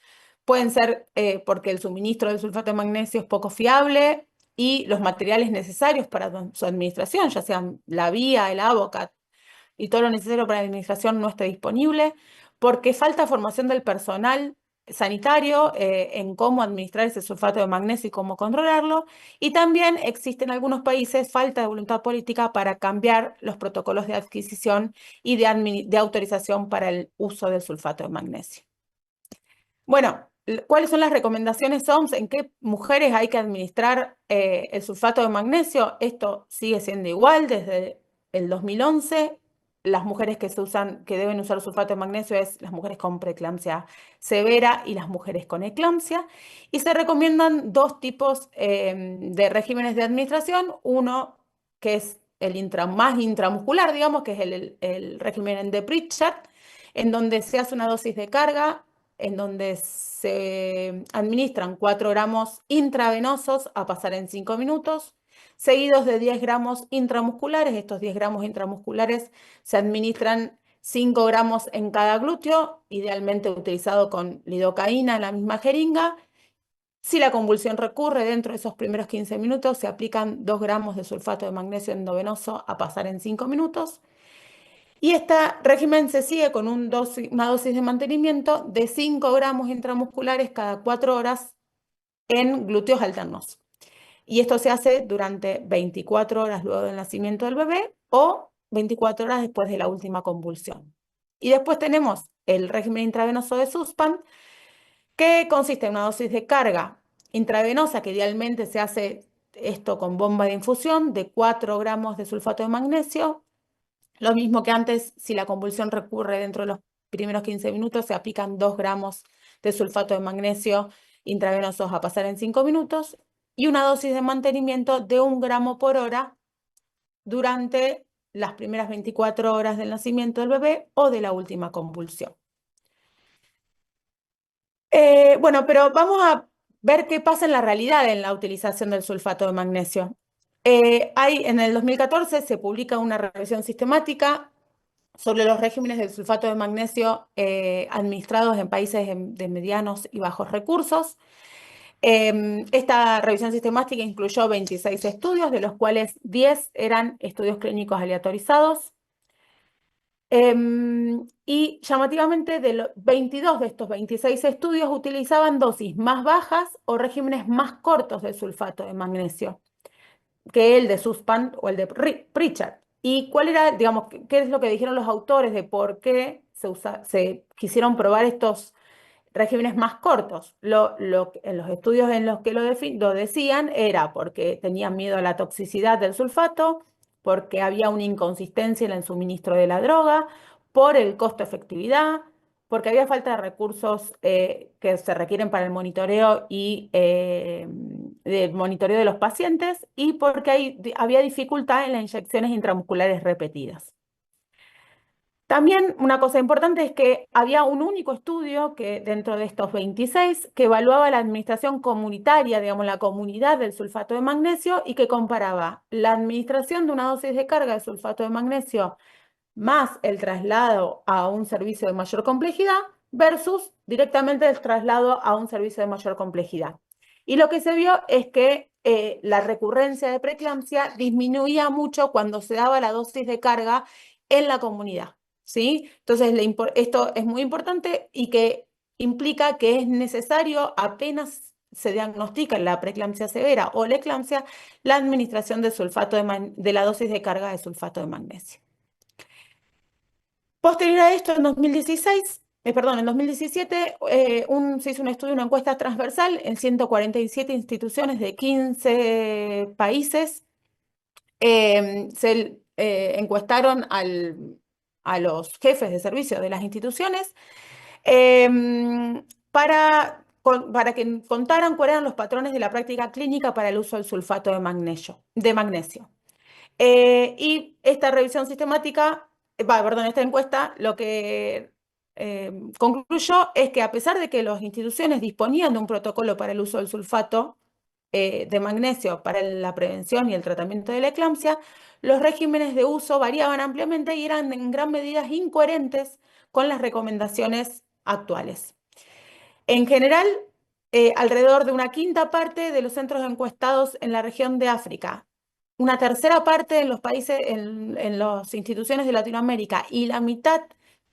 pueden ser porque el suministro del sulfato de magnesio es poco fiable y los materiales necesarios para su administración, ya sean la vía, el Avocat y todo lo necesario para la administración no esté disponible, porque falta formación del personal sanitario en cómo administrar ese sulfato de magnesio y cómo controlarlo, y también existe en algunos países falta de voluntad política para cambiar los protocolos de adquisición y de autorización para el uso del sulfato de magnesio. Bueno, ¿cuáles son las recomendaciones OMS? ¿En qué mujeres hay que administrar el sulfato de magnesio? Esto sigue siendo igual desde el 2011. Las mujeres que deben usar sulfato de magnesio es las mujeres con preeclampsia severa y las mujeres con eclampsia. Y se recomiendan dos tipos de regímenes de administración. Uno que es el más intramuscular, digamos, que es el régimen de Pritchard, en donde se hace una dosis de carga, en donde se administran 4 gramos intravenosos a pasar en 5 minutos, seguidos de 10 gramos intramusculares. Estos 10 gramos intramusculares se administran 5 gramos en cada glúteo, idealmente utilizado con lidocaína en la misma jeringa. Si la convulsión recurre dentro de esos primeros 15 minutos, se aplican 2 gramos de sulfato de magnesio endovenoso a pasar en 5 minutos. Y este régimen se sigue con una dosis de mantenimiento de 5 gramos intramusculares cada 4 horas en glúteos alternos. Y esto se hace durante 24 horas luego del nacimiento del bebé o 24 horas después de la última convulsión. Y después tenemos el régimen intravenoso de Suspend, que consiste en una dosis de carga intravenosa, que idealmente se hace esto con bomba de infusión, de 4 gramos de sulfato de magnesio. Lo mismo que antes, si la convulsión recurre dentro de los primeros 15 minutos, se aplican 2 gramos de sulfato de magnesio intravenosos a pasar en 5 minutos y una dosis de mantenimiento de 1 gramo por hora durante las primeras 24 horas del nacimiento del bebé o de la última convulsión. Bueno, pero vamos a ver qué pasa en la realidad en la utilización del sulfato de magnesio. En el 2014 se publica una revisión sistemática sobre los regímenes del sulfato de magnesio administrados en países de medianos y bajos recursos. Esta revisión sistemática incluyó 26 estudios, de los cuales 10 eran estudios clínicos aleatorizados. Y llamativamente, 22 de estos 26 estudios utilizaban dosis más bajas o regímenes más cortos de sulfato de magnesio que el de Suspend o el de Pritchard. ¿Y cuál era, digamos, qué es lo que dijeron los autores de por qué se quisieron probar estos regímenes más cortos? En los estudios en los que lo decían era porque tenían miedo a la toxicidad del sulfato, porque había una inconsistencia en el suministro de la droga, por el costo-efectividad, porque había falta de recursos que se requieren para el monitoreo y del monitoreo de los pacientes, y porque había dificultad en las inyecciones intramusculares repetidas. También una cosa importante es que había un único estudio que dentro de estos 26 que evaluaba la administración comunitaria, digamos, la comunidad del sulfato de magnesio, y que comparaba la administración de una dosis de carga de sulfato de magnesio más el traslado a un servicio de mayor complejidad versus directamente el traslado a un servicio de mayor complejidad. Y lo que se vio es que la recurrencia de preeclampsia disminuía mucho cuando se daba la dosis de carga en la comunidad, ¿sí? Entonces, esto es muy importante y que implica que es necesario, apenas se diagnostica la preeclampsia severa o la eclampsia, la administración de sulfato de la dosis de carga de sulfato de magnesio. Posterior a esto, en 2017, se hizo un estudio, una encuesta transversal en 147 instituciones de 15 países. Se encuestaron a los jefes de servicio de las instituciones para que contaran cuáles eran los patrones de la práctica clínica para el uso del sulfato de magnesio. Y esta revisión sistemática, esta encuesta, lo que concluyó es que a pesar de que las instituciones disponían de un protocolo para el uso del sulfato de magnesio para la prevención y el tratamiento de la eclampsia, los regímenes de uso variaban ampliamente y eran en gran medida incoherentes con las recomendaciones actuales. En general, alrededor de una quinta parte de los centros encuestados en la región de África, una tercera parte en los países, en las instituciones de Latinoamérica y la mitad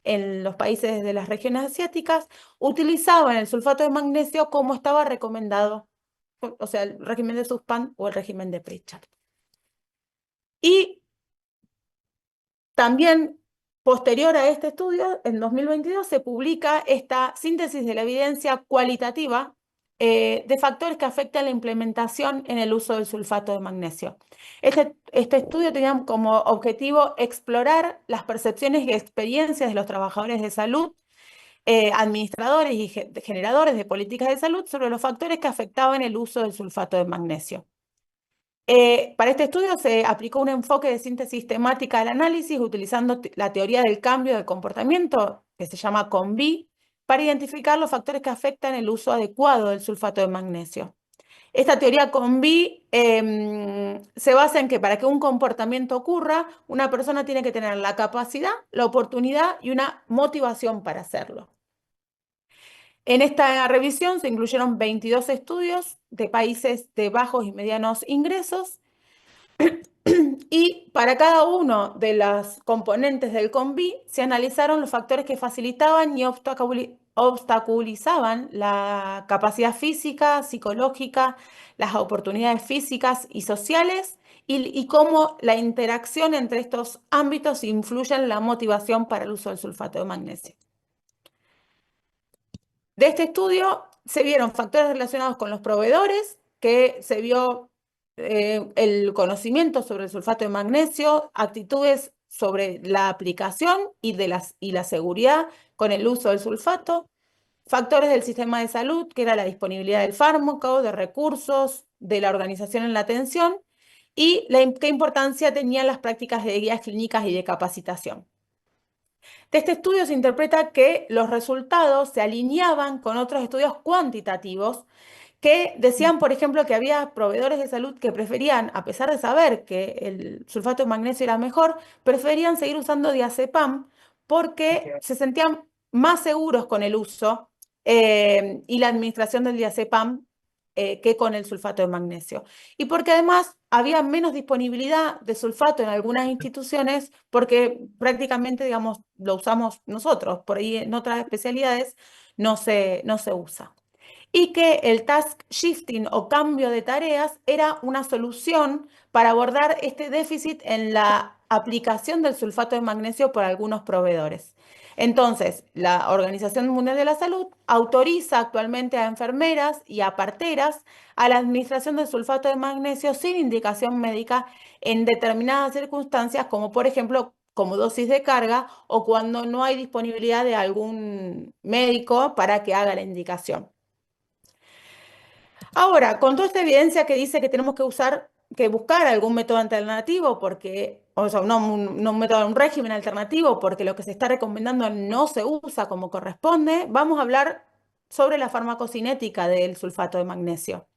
en los países de las regiones asiáticas, utilizaban el sulfato de magnesio como estaba recomendado, o sea, el régimen de Sussman o el régimen de Pritchard. Y también, posterior a este estudio, en 2022 se publica esta síntesis de la evidencia cualitativa de factores que afectan la implementación en el uso del sulfato de magnesio. Este estudio tenía como objetivo explorar las percepciones y experiencias de los trabajadores de salud, administradores y generadores de políticas de salud sobre los factores que afectaban el uso del sulfato de magnesio. Para este estudio se aplicó un enfoque de síntesis temática del análisis utilizando la teoría del cambio del comportamiento, que se llama COMBI, para identificar los factores que afectan el uso adecuado del sulfato de magnesio. Esta teoría COMBI se basa en que para que un comportamiento ocurra, una persona tiene que tener la capacidad, la oportunidad y una motivación para hacerlo. En esta revisión se incluyeron 22 estudios de países de bajos y medianos ingresos y para cada uno de los componentes del COMBI se analizaron los factores que facilitaban y obstaculizaban la capacidad física, psicológica, las oportunidades físicas y sociales y cómo la interacción entre estos ámbitos influye en la motivación para el uso del sulfato de magnesio. De este estudio se vieron factores relacionados con los proveedores, que se vio el conocimiento sobre el sulfato de magnesio, actitudes sobre la aplicación y la seguridad con el uso del sulfato, factores del sistema de salud, que era la disponibilidad del fármaco, de recursos, de la organización en la atención, y qué importancia tenían las prácticas de guías clínicas y de capacitación. De este estudio se interpreta que los resultados se alineaban con otros estudios cuantitativos que decían, por ejemplo, que había proveedores de salud que preferían, a pesar de saber que el sulfato de magnesio era mejor, preferían seguir usando diazepam porque se sentían más seguros con el uso y la administración del diazepam que con el sulfato de magnesio. Y porque además había menos disponibilidad de sulfato en algunas instituciones porque prácticamente, digamos, lo usamos nosotros. Por ahí en otras especialidades no se usa. Y que el task shifting o cambio de tareas era una solución para abordar este déficit en la aplicación del sulfato de magnesio por algunos proveedores. Entonces, la Organización Mundial de la Salud autoriza actualmente a enfermeras y a parteras a la administración del sulfato de magnesio sin indicación médica en determinadas circunstancias, como por ejemplo como dosis de carga o cuando no hay disponibilidad de algún médico para que haga la indicación. Ahora, con toda esta evidencia que dice que tenemos que buscar algún método alternativo, o sea, no un método, un régimen alternativo, porque lo que se está recomendando no se usa como corresponde, vamos a hablar sobre la farmacocinética del sulfato de magnesio.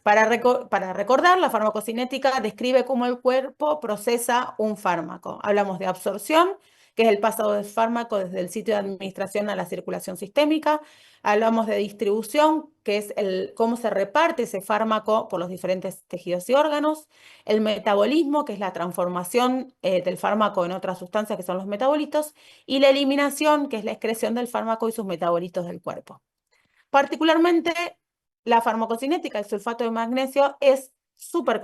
Para recordar, la farmacocinética describe cómo el cuerpo procesa un fármaco. Hablamos de absorción, que es el paso del fármaco desde el sitio de administración a la circulación sistémica. Hablamos de distribución, que es cómo se reparte ese fármaco por los diferentes tejidos y órganos. El metabolismo, que es la transformación del fármaco en otras sustancias, que son los metabolitos. Y la eliminación, que es la excreción del fármaco y sus metabolitos del cuerpo. Particularmente, la farmacocinética del sulfato de magnesio es súper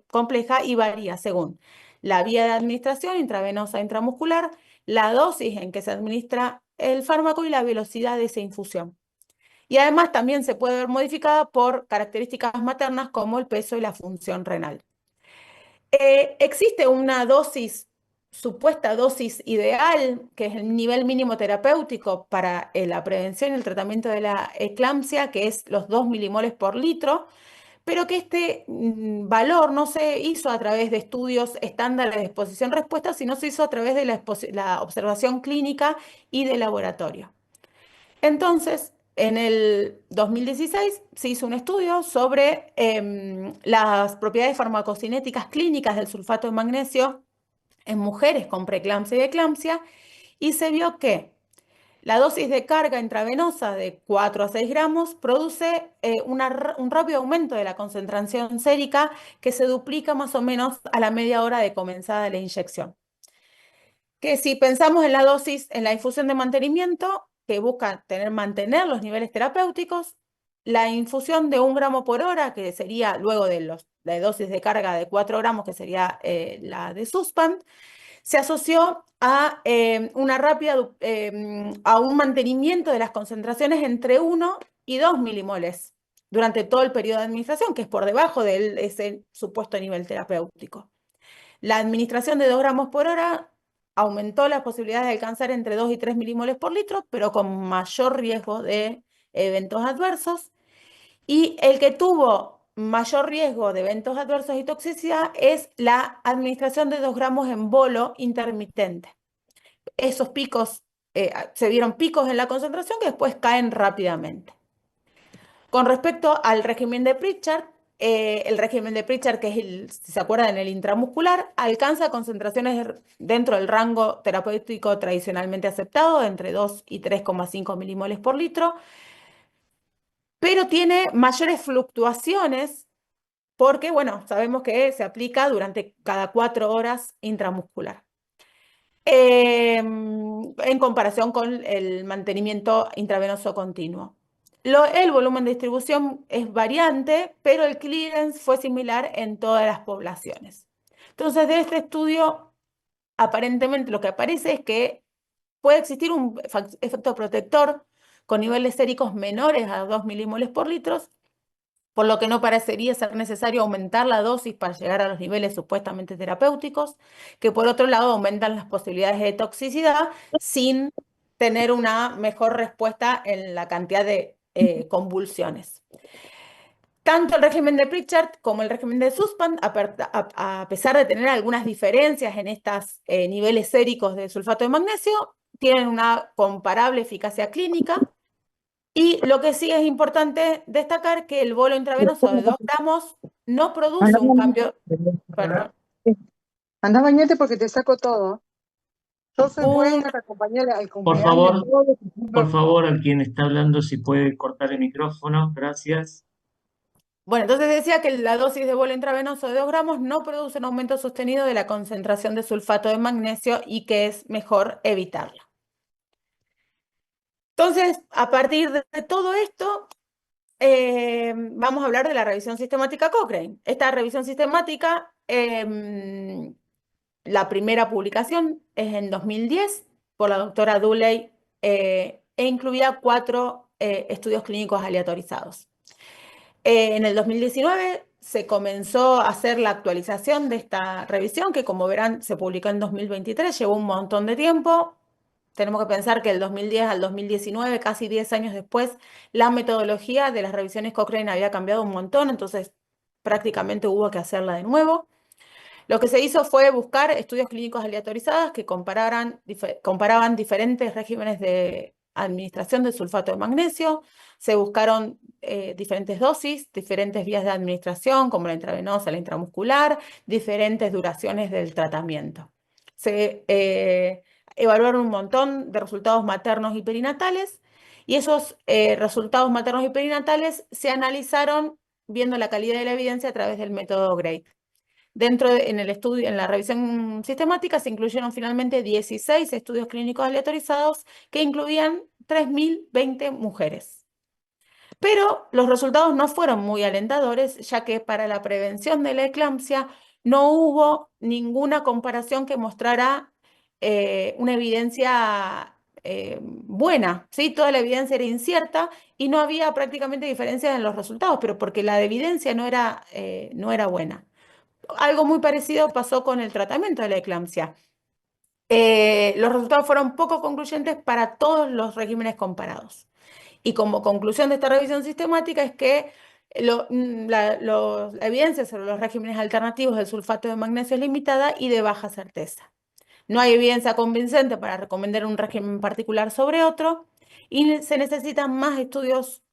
compleja y varía según la vía de administración intravenosa intramuscular, la dosis en que se administra el fármaco y la velocidad de esa infusión. Y además también se puede ver modificada por características maternas como el peso y la función renal. Existe una supuesta dosis ideal, que es el nivel mínimo terapéutico para la prevención y el tratamiento de la eclampsia, que es los 2 milimoles por litro, pero que este valor no se hizo a través de estudios estándares de exposición-respuesta, sino se hizo a través de la observación clínica y de laboratorio. Entonces, en el 2016 se hizo un estudio sobre las propiedades farmacocinéticas clínicas del sulfato de magnesio en mujeres con preeclampsia y eclampsia, y se vio que la dosis de carga intravenosa de 4 a 6 gramos produce un rápido aumento de la concentración sérica que se duplica más o menos a la media hora de comenzada la inyección. Que si pensamos en la dosis, en la infusión de mantenimiento, que busca mantener los niveles terapéuticos, la infusión de 1 gramo por hora, que sería luego de la dosis de carga de 4 gramos, que sería la de Suspend, se asoció a a un mantenimiento de las concentraciones entre 1 y 2 milimoles durante todo el periodo de administración, que es por debajo de ese supuesto nivel terapéutico. La administración de 2 gramos por hora aumentó las posibilidades de alcanzar entre 2 y 3 milimoles por litro, pero con mayor riesgo de eventos adversos. Y el que tuvo mayor riesgo de eventos adversos y toxicidad es la administración de 2 gramos en bolo intermitente. Esos picos, se vieron picos en la concentración que después caen rápidamente. Con respecto al régimen de Pritchard, el régimen de Pritchard, que es, si se acuerdan, el intramuscular, alcanza concentraciones dentro del rango terapéutico tradicionalmente aceptado, entre 2 y 3,5 milimoles por litro, pero tiene mayores fluctuaciones porque, bueno, sabemos que se aplica durante cada 4 horas intramuscular. En comparación con el mantenimiento intravenoso continuo. El volumen de distribución es variante, pero el clearance fue similar en todas las poblaciones. Entonces, de este estudio, aparentemente lo que aparece es que puede existir un efecto protector con niveles séricos menores a 2 milimoles por litro, por lo que no parecería ser necesario aumentar la dosis para llegar a los niveles supuestamente terapéuticos, que por otro lado aumentan las posibilidades de toxicidad sin tener una mejor respuesta en la cantidad de convulsiones. Tanto el régimen de Pritchard como el régimen de Suspend, a pesar de tener algunas diferencias en estos niveles séricos de sulfato de magnesio, tienen una comparable eficacia clínica. Y lo que sí es importante destacar que el bolo intravenoso de 2 gramos no produce un cambio. Perdón. Anda, bañate porque te saco todo. Yo soy buena, te acompañé al cumpleaños. Por favor, al quien está hablando, si puede cortar el micrófono, gracias. Bueno, entonces decía que la dosis de bolo intravenoso de 2 gramos no produce un aumento sostenido de la concentración de sulfato de magnesio y que es mejor evitarla. Entonces, a partir de todo esto, vamos a hablar de la revisión sistemática Cochrane. Esta revisión sistemática, la primera publicación es en 2010 por la doctora Dooley e incluía 4 estudios clínicos aleatorizados. En el 2019 se comenzó a hacer la actualización de esta revisión, que como verán se publicó en 2023, llevó un montón de tiempo. Tenemos que pensar que del 2010 al 2019, casi 10 años después, la metodología de las revisiones Cochrane había cambiado un montón, entonces prácticamente hubo que hacerla de nuevo. Lo que se hizo fue buscar estudios clínicos aleatorizados que comparaban diferentes regímenes de administración de sulfato de magnesio. Se buscaron diferentes dosis, diferentes vías de administración, como la intravenosa, la intramuscular, diferentes duraciones del tratamiento. Se evaluaron un montón de resultados maternos y perinatales, y esos resultados maternos y perinatales se analizaron viendo la calidad de la evidencia a través del método GRADE. En el estudio, en la revisión sistemática, se incluyeron finalmente 16 estudios clínicos aleatorizados que incluían 3.020 mujeres. Pero los resultados no fueron muy alentadores, ya que para la prevención de la eclampsia no hubo ninguna comparación que mostrara una evidencia buena, ¿sí? Toda la evidencia era incierta y no había prácticamente diferencias en los resultados, pero porque la evidencia no era buena. Algo muy parecido pasó con el tratamiento de la eclampsia. Los resultados fueron poco concluyentes para todos los regímenes comparados. Y como conclusión de esta revisión sistemática es que la evidencia sobre los regímenes alternativos del sulfato de magnesio es limitada y de baja certeza. No hay evidencia convincente para recomendar un régimen particular sobre otro y se necesitan más estudios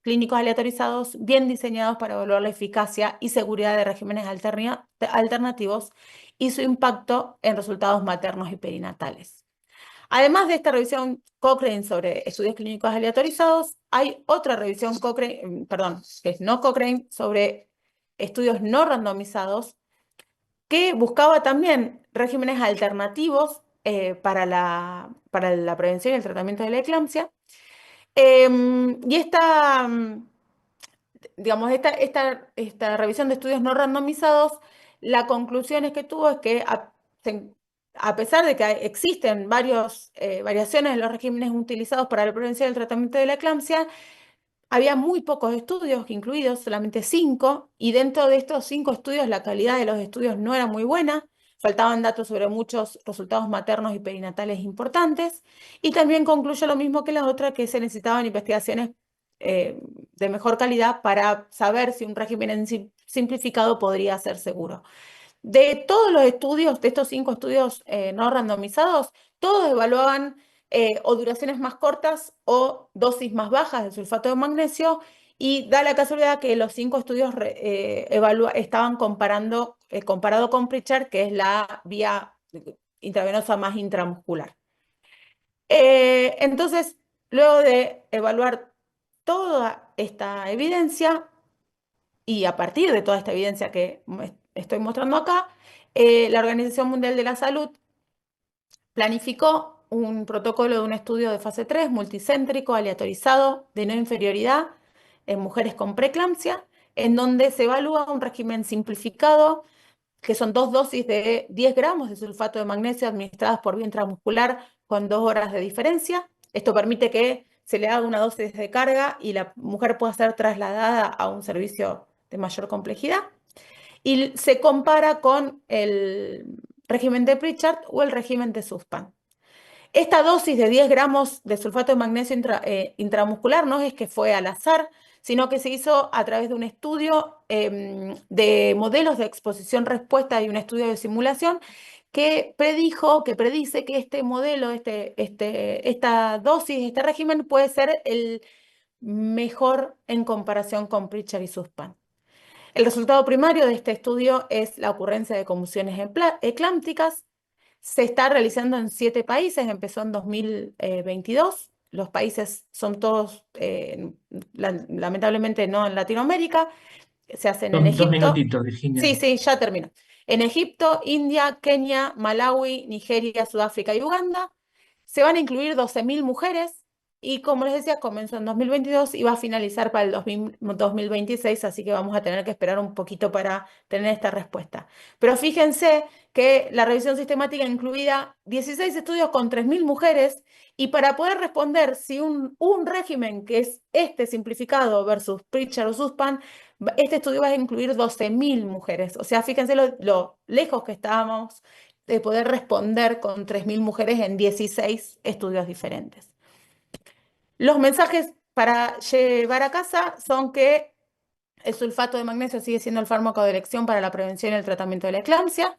clínicos aleatorizados bien diseñados para evaluar la eficacia y seguridad de regímenes alternativos y su impacto en resultados maternos y perinatales. Además de esta revisión Cochrane sobre estudios clínicos aleatorizados, hay otra revisión Cochrane, perdón, que es no Cochrane, sobre estudios no randomizados, que buscaba también regímenes alternativos para la prevención y el tratamiento de la eclampsia. Y digamos, esta revisión de estudios no randomizados, la conclusión es que tuvo es que a pesar de que existen variaciones en los regímenes utilizados para la prevención y el tratamiento de la eclampsia, había muy pocos estudios incluidos, solamente 5, y dentro de estos 5 estudios la calidad de los estudios no era muy buena, faltaban datos sobre muchos resultados maternos y perinatales importantes, y también concluyó lo mismo que la otra, que se necesitaban investigaciones de mejor calidad para saber si un régimen simplificado podría ser seguro. De todos los estudios, de estos 5 estudios no randomizados, todos evaluaban o duraciones más cortas o dosis más bajas de sulfato de magnesio, y da la casualidad que los 5 estudios estaban comparado con Pritchard, que es la vía intravenosa más intramuscular. Entonces, luego de evaluar toda esta evidencia, y a partir de toda esta evidencia que estoy mostrando acá, la Organización Mundial de la Salud planificó un protocolo de un estudio de fase 3, multicéntrico, aleatorizado, de no inferioridad en mujeres con preeclampsia, en donde se evalúa un régimen simplificado, que son 2 dosis de 10 gramos de sulfato de magnesio administradas por vía intramuscular con 2 horas de diferencia. Esto permite que se le haga una dosis de carga y la mujer pueda ser trasladada a un servicio de mayor complejidad. Y se compara con el régimen de Pritchard o el régimen de Sussman. Esta dosis de 10 gramos de sulfato de magnesio intramuscular no es que fue al azar, sino que se hizo a través de un estudio de modelos de exposición-respuesta y un estudio de simulación que predice que este modelo, esta dosis, este régimen puede ser el mejor en comparación con Pritchard y Sussman. El resultado primario de este estudio es la ocurrencia de convulsiones eclámpticas. Se está realizando en 7 países, empezó en 2022. Los países son todos, lamentablemente, no en Latinoamérica. Se hacen en 2 Egipto. minutitos, Virginia. Sí, ya termino. En Egipto, India, Kenia, Malawi, Nigeria, Sudáfrica y Uganda. Se van a incluir 12.000 mujeres y, como les decía, comenzó en 2022 y va a finalizar para el 2026, así que vamos a tener que esperar un poquito para tener esta respuesta. Pero fíjense que la revisión sistemática incluía 16 estudios con 3.000 mujeres, y para poder responder si un régimen que es este simplificado versus Pritchard o Sussman, este estudio va a incluir 12.000 mujeres. O sea, fíjense lo lejos que estábamos de poder responder con 3.000 mujeres en 16 estudios diferentes. Los mensajes para llevar a casa son que el sulfato de magnesio sigue siendo el fármaco de elección para la prevención y el tratamiento de la eclampsia,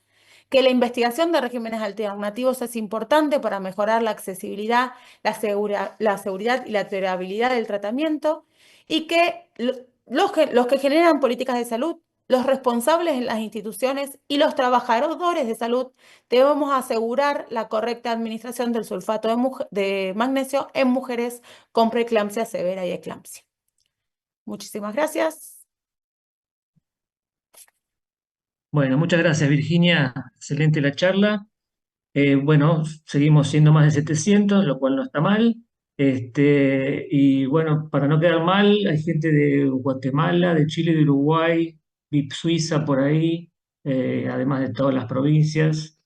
que la investigación de regímenes alternativos es importante para mejorar la accesibilidad, la seguridad y la tolerabilidad del tratamiento, y que los que generan políticas de salud, los responsables en las instituciones y los trabajadores de salud debemos asegurar la correcta administración del sulfato de magnesio en mujeres con preeclampsia severa y eclampsia. Muchísimas gracias. Bueno, muchas gracias, Virginia. Excelente la charla. Bueno, seguimos siendo más de 700, lo cual no está mal. Y bueno, para no quedar mal, hay gente de Guatemala, de Chile, de Uruguay, Suiza por ahí, además de todas las provincias.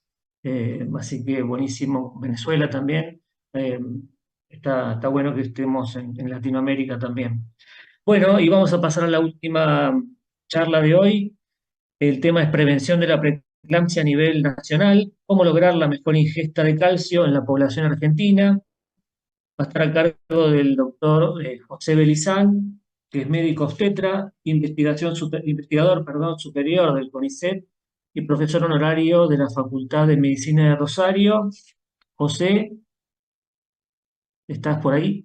Así que buenísimo. Venezuela también. Eh, está bueno que estemos en Latinoamérica también. Bueno, y vamos a pasar a la última charla de hoy. El tema es prevención de la preeclampsia a nivel nacional, cómo lograr la mejor ingesta de calcio en la población argentina. Va a estar a cargo del doctor José Belizán, que es médico obstetra, investigador, superior del CONICET y profesor honorario de la Facultad de Medicina de Rosario. José, ¿estás por ahí?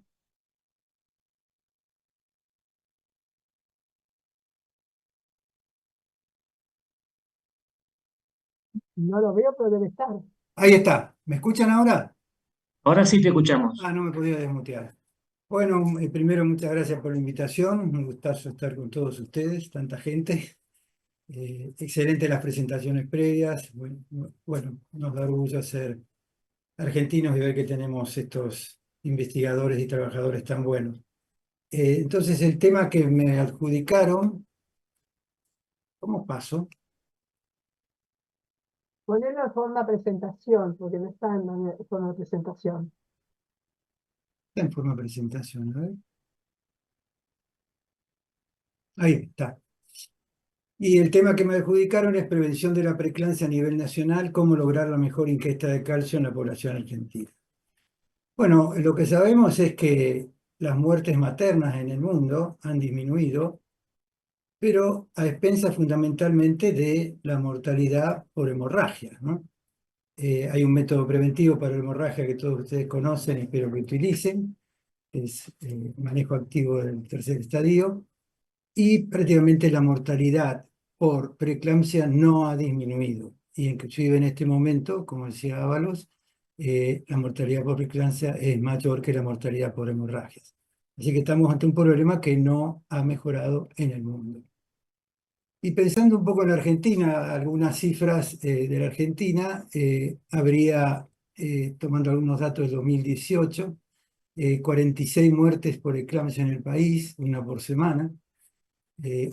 No lo veo, pero debe estar. Ahí está. ¿Me escuchan ahora? Ahora sí te escuchamos. No me podía desmutear. Bueno, primero muchas gracias por la invitación. Un gustazo estar con todos ustedes, tanta gente. Excelente las presentaciones previas. Bueno, nos da orgullo ser argentinos y ver que tenemos estos investigadores y trabajadores tan buenos. Entonces, el tema que me adjudicaron, ¿cómo paso? Ponerlo en forma presentación, porque no está en forma de presentación. Está en forma de presentación, a ver. Ahí está. Y el tema que me adjudicaron es prevención de la preeclampsia a nivel nacional, cómo lograr la mejor ingesta de calcio en la población argentina. Bueno, lo que sabemos es que las muertes maternas en el mundo han disminuido, pero a expensas fundamentalmente de la mortalidad por hemorragia, ¿no? Hay un método preventivo para la hemorragia que todos ustedes conocen y espero que utilicen, es manejo activo del tercer estadio, y prácticamente la mortalidad por preeclampsia no ha disminuido. Y inclusive en este momento, como decía Ábalos, la mortalidad por preeclampsia es mayor que la mortalidad por hemorragias. Así que estamos ante un problema que no ha mejorado en el mundo. Y pensando un poco en la Argentina, algunas cifras de la Argentina, habría, tomando algunos datos de 2018, 46 muertes por eclampsia en el país, una por semana,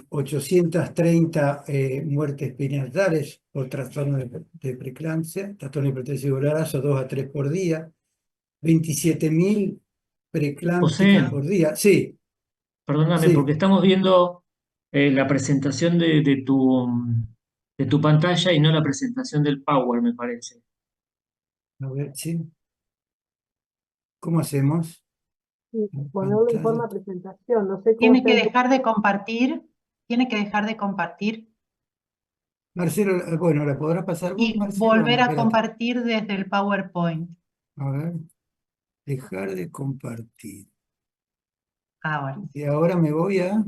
830 muertes perinatales por trastorno de preeclampsia, trastorno de hipertensión de embarazo, 2 a 3 por día, 27.000 preeclámpticos José, por día. Sí, perdóname, sí. porque estamos viendo la presentación de tu pantalla y no la presentación del Power, me parece. A ver, sí. ¿Cómo hacemos? Sí, ponerlo en forma de presentación. No sé cómo Tiene está que en tu- dejar de compartir, tiene que dejar de compartir Marcelo, bueno, ¿la podrás pasar vos, y Marcelo? volver a Espérate. compartir desde el PowerPoint. A ver, dejar de compartir. Ahora. Y ahora me voy a...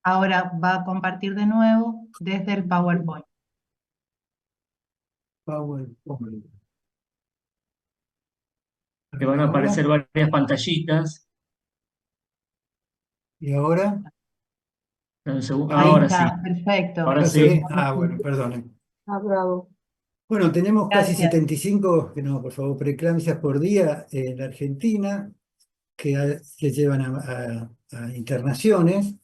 Ahora va a compartir de nuevo desde el PowerPoint. PowerPoint. Te van a aparecer varias pantallitas. ¿Y ahora? Ahí Ahora está, sí. perfecto. Ahora ¿Sí? sí. Bueno, perdonen. bravo. Bueno, tenemos casi Gracias. 75, no, por favor, preeclampsias por día en la Argentina que llevan a internaciones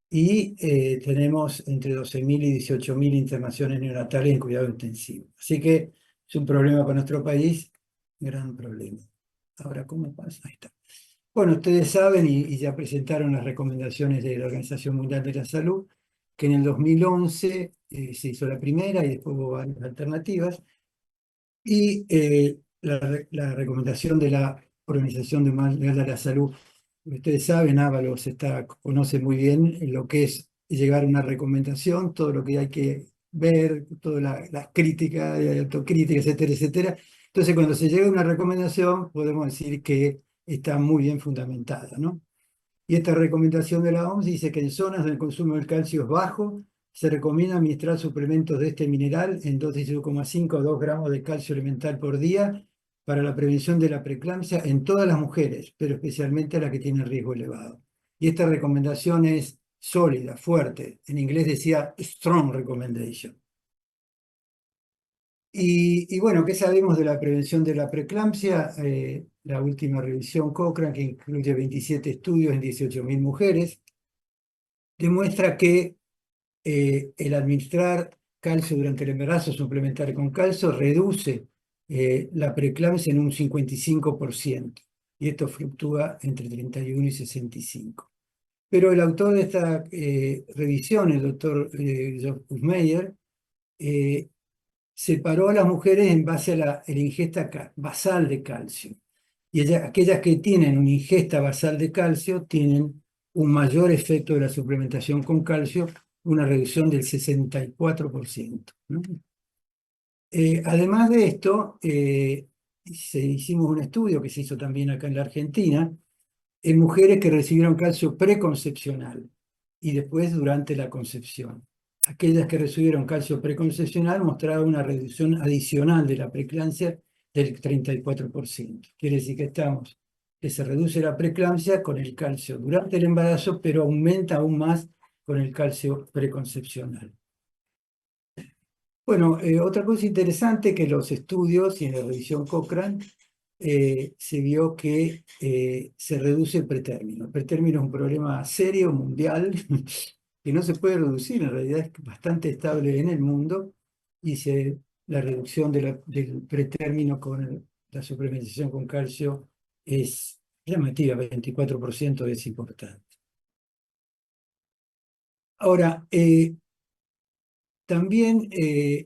y tenemos entre 12.000 y 18.000 internaciones neonatales en cuidado intensivo. Así que es un problema para nuestro país, gran problema. Ahora, ¿cómo pasa? Ahí está. Bueno, ustedes saben y ya presentaron las recomendaciones de la Organización Mundial de la Salud, que en el 2011 se hizo la primera y después hubo varias alternativas. Y la recomendación de la Organización Mundial de la Salud, ustedes saben, Ábalos conoce muy bien lo que es llegar a una recomendación, todo lo que hay que ver, todas las críticas, autocríticas, etcétera, etcétera. Entonces, cuando se llega a una recomendación, podemos decir que está muy bien fundamentada, ¿no? Y esta recomendación de la OMS dice que en zonas donde el consumo del calcio es bajo, se recomienda administrar suplementos de este mineral en dosis de 1,5 a 2 gramos de calcio elemental por día para la prevención de la preeclampsia en todas las mujeres, pero especialmente a las que tienen riesgo elevado. Y esta recomendación es sólida, fuerte. En inglés decía strong recommendation. Y bueno, ¿qué sabemos de la prevención de la preeclampsia? La última revisión Cochrane, que incluye 27 estudios en 18.000 mujeres, demuestra que el administrar calcio durante el embarazo, suplementar con calcio, reduce la preeclampsia en un 55%, y esto fluctúa entre 31 y 65. Pero el autor de esta revisión, el doctor Joseph Meyer, separó a las mujeres en base a la ingesta basal de calcio. Y aquellas que tienen una ingesta basal de calcio tienen un mayor efecto de la suplementación con calcio, una reducción del 64%, ¿no? Además de esto, hicimos un estudio que se hizo también acá en la Argentina, en mujeres que recibieron calcio preconcepcional y después durante la concepción. Aquellas que recibieron calcio preconcepcional mostraban una reducción adicional de la preeclampsia del 34%. Quiere decir que se reduce la preeclampsia con el calcio durante el embarazo, pero aumenta aún más con el calcio preconcepcional. Bueno, otra cosa interesante que los estudios y en la revisión Cochrane se vio que se reduce el pretérmino. El pretérmino es un problema serio, mundial, que no se puede reducir, en realidad es bastante estable en el mundo, y la reducción del pretérmino con la suplementación con calcio es llamativa, 24% es importante. Ahora, también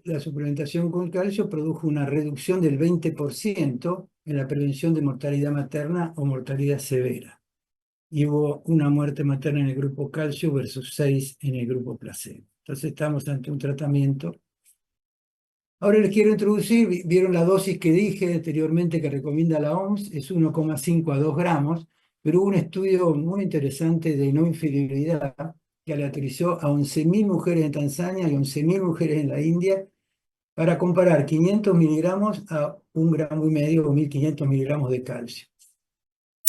la suplementación con calcio produjo una reducción del 20% en la prevención de mortalidad materna o mortalidad severa. Y hubo una muerte materna en el grupo calcio versus 6 en el grupo placebo. Entonces estamos ante un tratamiento. Ahora les quiero introducir, vieron la dosis que dije anteriormente que recomienda la OMS, es 1,5 a 2 gramos, pero hubo un estudio muy interesante de no inferioridad que aleatorizó a 11.000 mujeres en Tanzania y 11.000 mujeres en la India para comparar 500 miligramos a 1,5 gramos o 1.500 miligramos de calcio.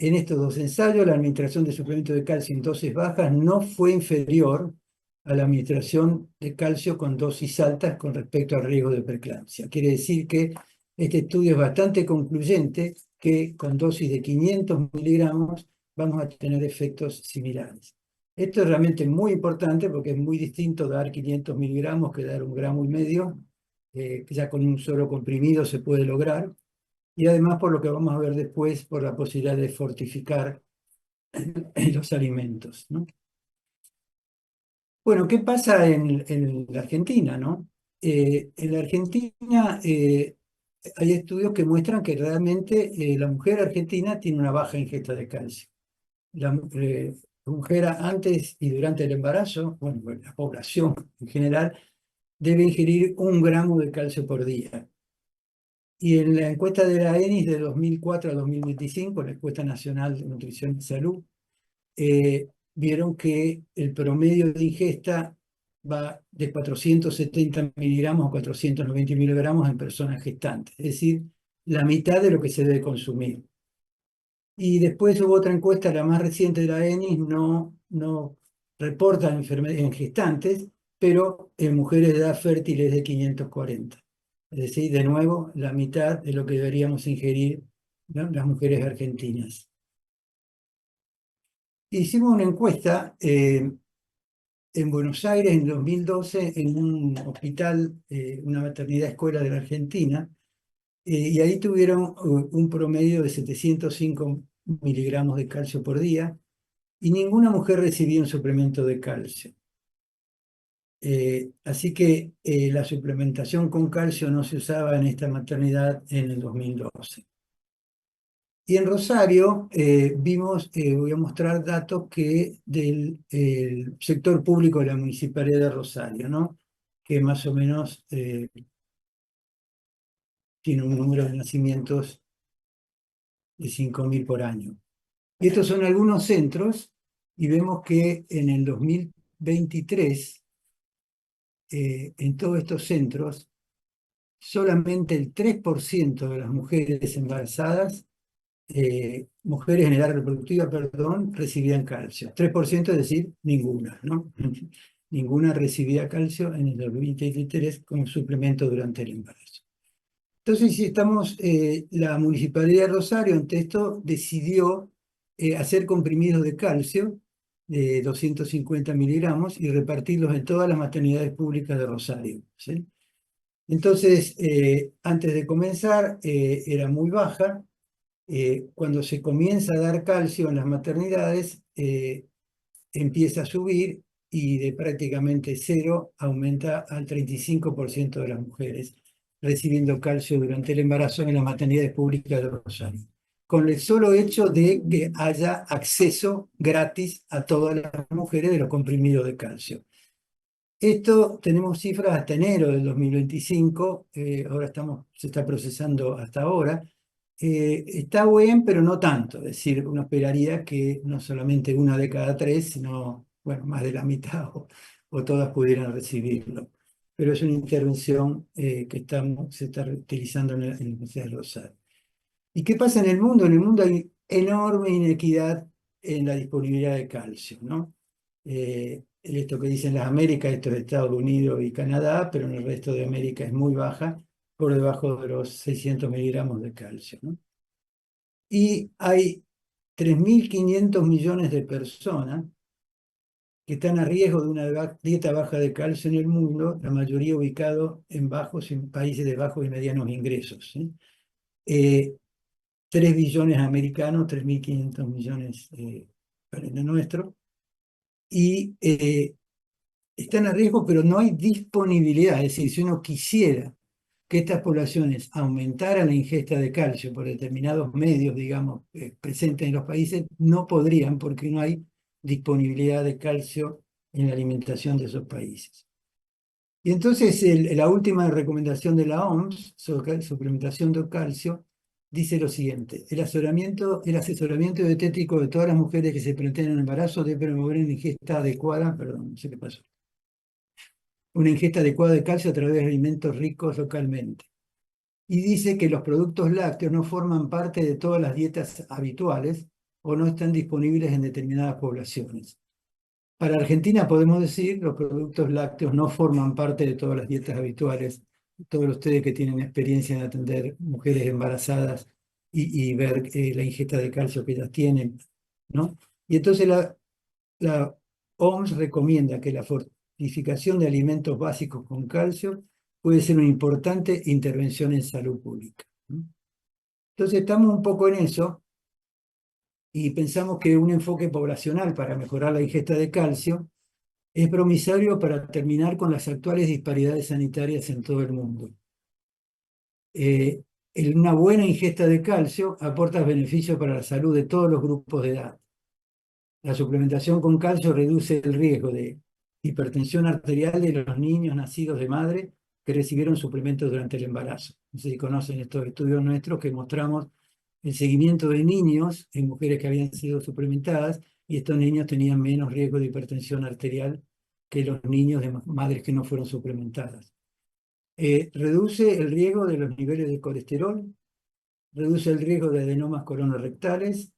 En estos dos ensayos, la administración de suplemento de calcio en dosis bajas no fue inferior a la administración de calcio con dosis altas con respecto al riesgo de preeclampsia. Quiere decir que este estudio es bastante concluyente que con dosis de 500 miligramos vamos a tener efectos similares. Esto es realmente muy importante porque es muy distinto dar 500 miligramos que dar 1,5 gramos, que ya con un solo comprimido se puede lograr. Y además, por lo que vamos a ver después, por la posibilidad de fortificar los alimentos, ¿no? Bueno, ¿qué pasa en la Argentina, no? En la Argentina hay estudios que muestran que realmente la mujer argentina tiene una baja ingesta de calcio. La mujer antes y durante el embarazo, bueno, la población en general, debe ingerir 1 gramo de calcio por día. Y en la encuesta de la ENIS de 2004 a 2025, la encuesta nacional de nutrición y salud, vieron que el promedio de ingesta va de 470 miligramos a 490 miligramos en personas gestantes, es decir, la mitad de lo que se debe consumir. Y después hubo otra encuesta, la más reciente de la ENIS, no reporta enfermedades en gestantes, pero en mujeres de edad fértil es de 540. Es decir, de nuevo, la mitad de lo que deberíamos ingerir, ¿no?, las mujeres argentinas. Hicimos una encuesta en Buenos Aires en 2012 en un hospital, una maternidad escuela de la Argentina, y ahí tuvieron un promedio de 705 miligramos de calcio por día, y ninguna mujer recibía un suplemento de calcio. Así que la suplementación con calcio no se usaba en esta maternidad en el 2012. Y en Rosario vimos, voy a mostrar datos del sector público de la Municipalidad de Rosario, ¿no?, que más o menos tiene un número de nacimientos de 5.000 por año. Y estos son algunos centros, y vemos que en el 2023, en todos estos centros, solamente el 3% de las mujeres embarazadas, mujeres en edad reproductiva, perdón, recibían calcio. 3%, es decir, ninguna, ¿no? Ninguna recibía calcio en el 2023 como suplemento durante el embarazo. Entonces, si estamos, la Municipalidad de Rosario, ante esto, decidió hacer comprimidos de calcio de 250 miligramos y repartirlos en todas las maternidades públicas de Rosario, ¿sí? Entonces, antes de comenzar, era muy baja. Cuando se comienza a dar calcio en las maternidades, empieza a subir y de prácticamente cero aumenta al 35% de las mujeres recibiendo calcio durante el embarazo en las maternidades públicas de Rosario, con el solo hecho de que haya acceso gratis a todas las mujeres de los comprimidos de calcio. Esto tenemos cifras hasta enero del 2025, ahora se está procesando hasta ahora. Está bien, pero no tanto, es decir, uno esperaría que no solamente una de cada tres, sino, bueno, más de la mitad o todas pudieran recibirlo. Pero es una intervención que se está utilizando en la Universidad de Rosario. ¿Y qué pasa en el mundo? En el mundo hay enorme inequidad en la disponibilidad de calcio, ¿no? Esto que dicen las Américas, esto es Estados Unidos y Canadá, pero en el resto de América es muy baja, por debajo de los 600 miligramos de calcio, ¿no? Y hay 3.500 millones de personas que están a riesgo de una dieta baja de calcio en el mundo, la mayoría ubicados en países de bajos y medianos ingresos, ¿sí? 3 billones americanos, 3.500 millones para el nuestro, y están a riesgo, pero no hay disponibilidad. Es decir, si uno quisiera que estas poblaciones aumentaran la ingesta de calcio por determinados medios, digamos, presentes en los países, no podrían porque no hay disponibilidad de calcio en la alimentación de esos países. Y entonces la última recomendación de la OMS sobre suplementación de calcio dice lo siguiente: el asesoramiento dietético de todas las mujeres que se plantean en embarazo debe promover una ingesta adecuada, perdón, no sé qué pasó, una ingesta adecuada de calcio a través de alimentos ricos localmente. Y dice que los productos lácteos no forman parte de todas las dietas habituales o no están disponibles en determinadas poblaciones. Para Argentina podemos decir, los productos lácteos no forman parte de todas las dietas habituales. Todos ustedes que tienen experiencia en atender mujeres embarazadas y ver la ingesta de calcio que ellas tienen, ¿no? Y entonces la OMS recomienda que la fortificación de alimentos básicos con calcio puede ser una importante intervención en salud pública, ¿no? Entonces estamos un poco en eso y pensamos que un enfoque poblacional para mejorar la ingesta de calcio es promisorio para terminar con las actuales disparidades sanitarias en todo el mundo. Una buena ingesta de calcio aporta beneficios para la salud de todos los grupos de edad. La suplementación con calcio reduce el riesgo de hipertensión arterial de los niños nacidos de madre que recibieron suplementos durante el embarazo. No sé si conocen estos estudios nuestros que mostramos el seguimiento de niños en mujeres que habían sido suplementadas, y estos niños tenían menos riesgo de hipertensión arterial que los niños de madres que no fueron suplementadas. Reduce el riesgo de los niveles de colesterol, reduce el riesgo de adenomas colorectales,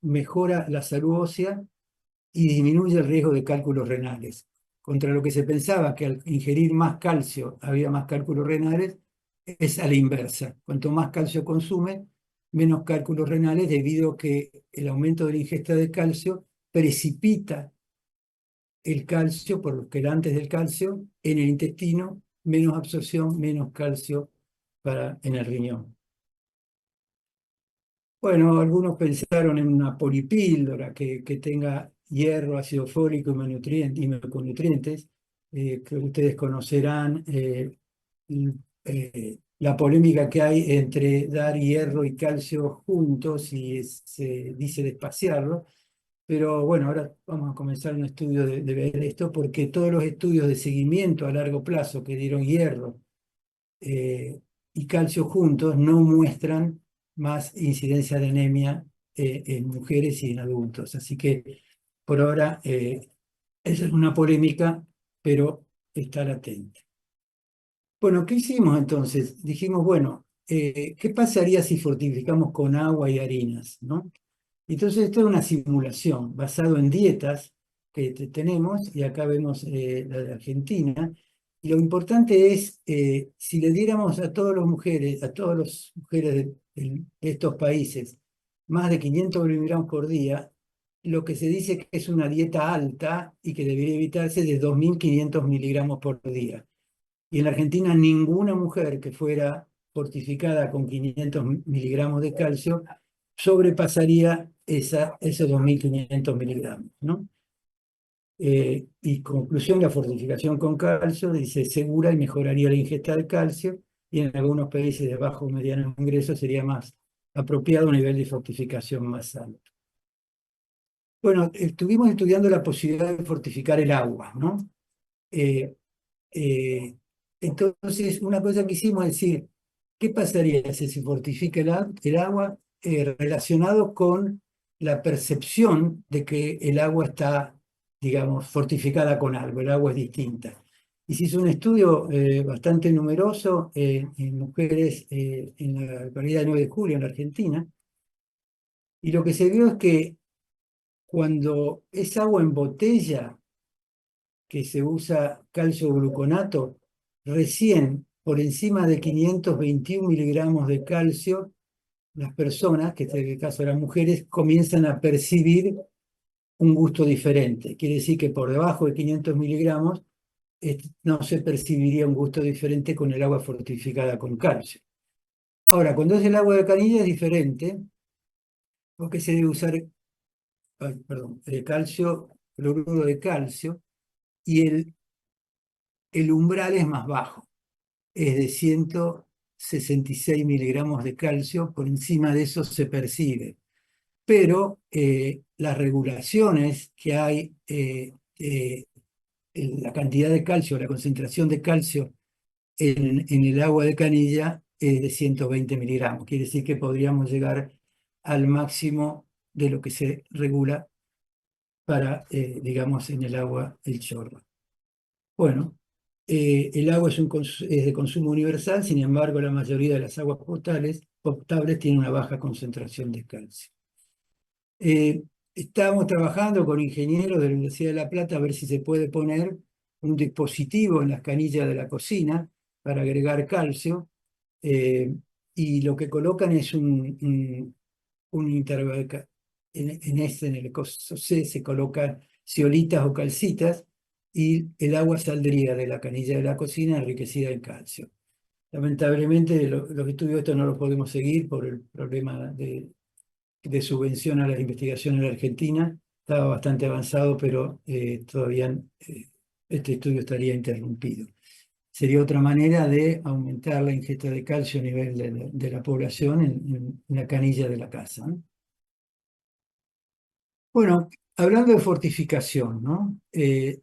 mejora la salud ósea y disminuye el riesgo de cálculos renales. Contra lo que se pensaba que al ingerir más calcio había más cálculos renales, es a la inversa. Cuanto más calcio consume, menos cálculos renales, debido a que el aumento de la ingesta de calcio precipita el calcio, por los quelantes del calcio, en el intestino, menos absorción, menos calcio en el riñón. Bueno, algunos pensaron en una polipíldora que tenga hierro, ácido fólico y macronutrientes, que ustedes conocerán la polémica que hay entre dar hierro y calcio juntos y se dice despaciarlo. Pero bueno, ahora vamos a comenzar un estudio de ver esto, porque todos los estudios de seguimiento a largo plazo que dieron hierro y calcio juntos no muestran más incidencia de anemia en mujeres y en adultos. Así que por ahora esa es una polémica, pero está latente. Bueno, ¿qué hicimos entonces? Dijimos, bueno, ¿qué pasaría si fortificamos con agua y harinas, ¿no? Entonces esto es una simulación basada en dietas que tenemos, y acá vemos la de Argentina, lo importante es, si le diéramos a todas las mujeres, de estos países, más de 500 miligramos por día, lo que se dice que es una dieta alta y que debería evitarse de 2.500 miligramos por día. Y en la Argentina ninguna mujer que fuera fortificada con 500 miligramos de calcio sobrepasaría esos 2.500 miligramos, ¿no? Y conclusión, la fortificación con calcio dice segura y mejoraría la ingesta de calcio, y en algunos países de bajo o mediano ingreso sería más apropiado un nivel de fortificación más alto. Bueno, estuvimos estudiando la posibilidad de fortificar el agua, ¿no? Eh, eh, entonces, una cosa que hicimos es decir, ¿qué pasaría si se fortifica el agua relacionado con la percepción de que el agua está, digamos, fortificada con algo, el agua es distinta? Y se hizo un estudio bastante numeroso en mujeres en la localidad de 9 de Julio, en la Argentina, y lo que se vio es que cuando es agua en botella, que se usa calcio gluconato, recién por encima de 521 miligramos de calcio, las personas, que en este caso eran mujeres, comienzan a percibir un gusto diferente. Quiere decir que por debajo de 500 miligramos no se percibiría un gusto diferente con el agua fortificada con calcio. Ahora, cuando es el agua de canilla es diferente, porque se debe usar, calcio, cloruro de calcio, y el umbral es más bajo, es de 166 miligramos de calcio, por encima de eso se percibe. Pero las regulaciones que hay, la cantidad de calcio, la concentración de calcio en el agua de canilla es de 120 miligramos. Quiere decir que podríamos llegar al máximo de lo que se regula para, digamos, en el agua el chorro. Bueno, el agua es de consumo universal, sin embargo, la mayoría de las aguas potables tienen una baja concentración de calcio. Estamos trabajando con ingenieros de la Universidad de La Plata a ver si se puede poner un dispositivo en las canillas de la cocina para agregar calcio, y lo que colocan es un intervalo. En el coso C se colocan zeolitas o calcitas y el agua saldría de la canilla de la cocina enriquecida en calcio. Lamentablemente los estudios de esto no los podemos seguir por el problema de subvención a la investigación en la Argentina. Estaba bastante avanzado, pero todavía este estudio estaría interrumpido. Sería otra manera de aumentar la ingesta de calcio a nivel de la población en la canilla de la casa, ¿no? Bueno, hablando de fortificación, ¿no?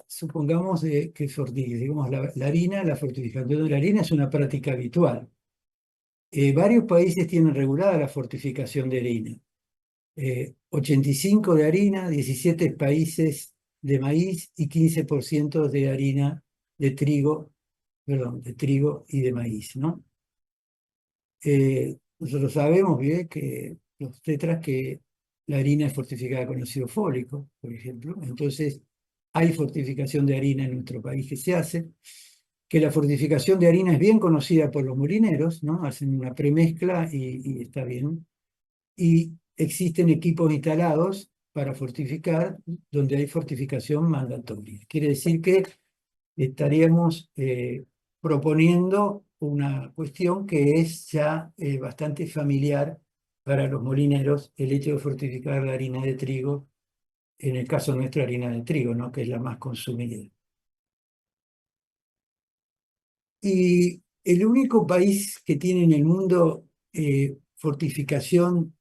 Supongamos que digamos, la harina, la fortificación de la harina es una práctica habitual. Varios países tienen regulada la fortificación de harina. 85 de harina, 17 países de maíz y 15% de harina de trigo, perdón, de trigo y de maíz, ¿no? Nosotros sabemos bien que los tetras que la harina es fortificada con ácido fólico, por ejemplo. Entonces, hay fortificación de harina en nuestro país que se hace, que la fortificación de harina es bien conocida por los molineros, ¿no? Hacen una premezcla y está bien. Y existen equipos instalados para fortificar, donde hay fortificación mandatoria. Quiere decir que estaríamos proponiendo una cuestión que es ya bastante familiar para los molineros, el hecho de fortificar la harina de trigo, en el caso nuestro harina de trigo, ¿no? Que es la más consumida. Y el único país que tiene en el mundo fortificación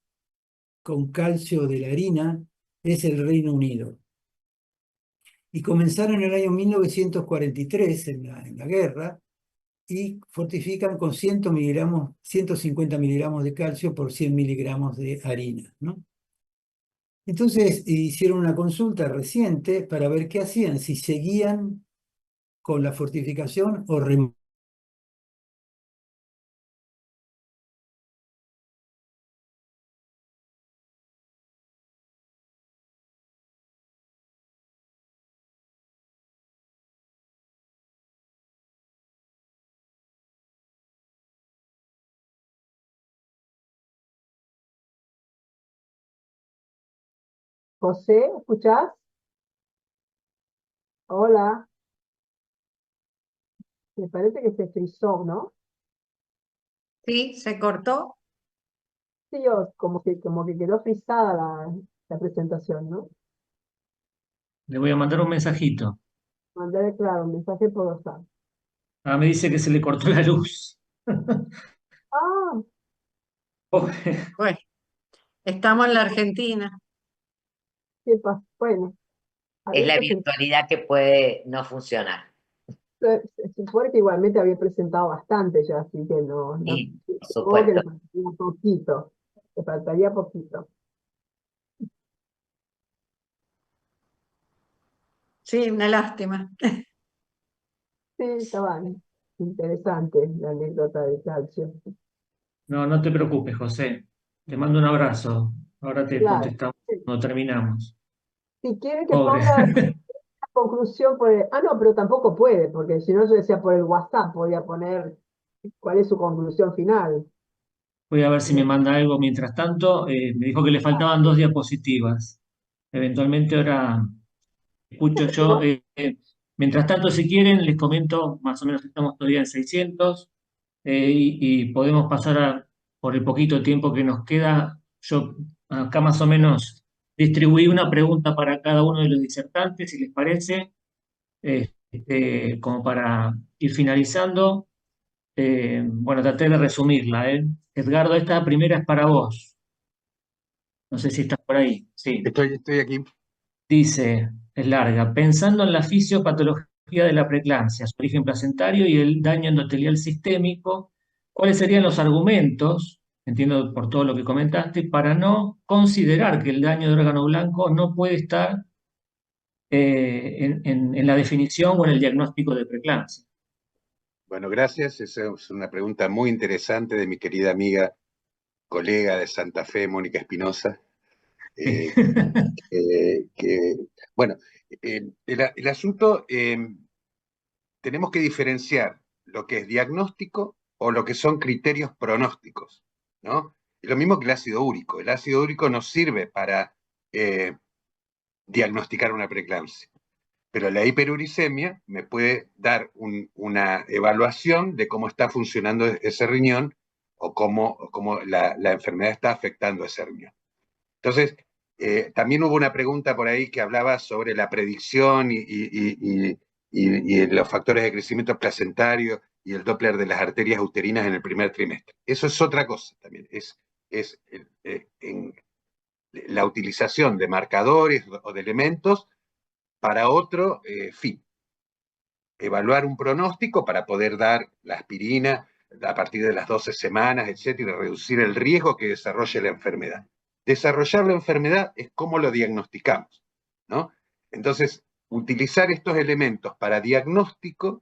con calcio de la harina es el Reino Unido. Y comenzaron en el año 1943 en la guerra, y fortifican con 150 miligramos de calcio por 100 miligramos de harina, ¿no? Entonces hicieron una consulta reciente para ver qué hacían, si seguían con la fortificación o José, ¿escuchás? Hola, me parece que se frizó, ¿no? Sí, se cortó. Sí, como que quedó frisada la presentación, ¿no? Le voy a mandar un mensajito. Mandale, claro, un mensaje por WhatsApp. Ah, me dice que se le cortó la luz. Ah, Pobre. Bueno, estamos en la Argentina. ¿qué pasa? Bueno, Es había la presentado, virtualidad que puede no funcionar. se supone que igualmente había presentado bastante ya, así que no, Sí, por supongo que supuesto. le faltaría poquito, le faltaría poquito. Sí, una lástima. Sí, estaba interesante la anécdota de Calcio. No, no te preocupes, José. Te mando un abrazo. Ahora te Claro. contestamos cuando terminamos. Si quiere que Pobre. ponga la conclusión por el... Ah, no, pero tampoco puede, porque si no yo decía por el WhatsApp, podía poner cuál es su conclusión final. Voy a ver si me manda algo mientras tanto. Me dijo que le faltaban 2 diapositivas. Eventualmente ahora escucho yo. Mientras tanto, si quieren, les comento, más o menos estamos todavía en 600 y podemos pasar por el poquito tiempo que nos queda. Yo acá más o menos distribuí una pregunta para cada uno de los disertantes, si les parece, como para ir finalizando. Bueno, traté de resumirla, ¿eh? Edgardo, esta primera es para vos. No sé si estás por ahí. Sí. Estoy aquí. Dice, es larga, pensando en la fisiopatología de la preeclampsia, su origen placentario y el daño endotelial sistémico, ¿cuáles serían los argumentos, entiendo por todo lo que comentaste, para no considerar que el daño de órgano blanco no puede estar en la definición o en el diagnóstico de preeclampsia? Bueno, gracias. Esa es una pregunta muy interesante de mi querida amiga, colega de Santa Fe, Mónica Espinosa. Bueno, el asunto, tenemos que diferenciar lo que es diagnóstico o lo que son criterios pronósticos, ¿no? Es lo mismo que el ácido úrico. El ácido úrico nos sirve para diagnosticar una preeclampsia, pero la hiperuricemia me puede dar una evaluación de cómo está funcionando ese riñón o cómo la enfermedad está afectando a ese riñón. Entonces, también hubo una pregunta por ahí que hablaba sobre la predicción y los factores de crecimiento placentario y el Doppler de las arterias uterinas en el primer trimestre. Eso es otra cosa también, es en la utilización de marcadores o de elementos para otro fin. Evaluar un pronóstico para poder dar la aspirina a partir de las 12 semanas, etcétera, y reducir el riesgo que desarrolle la enfermedad. Desarrollar la enfermedad es cómo lo diagnosticamos, ¿no? Entonces, utilizar estos elementos para diagnóstico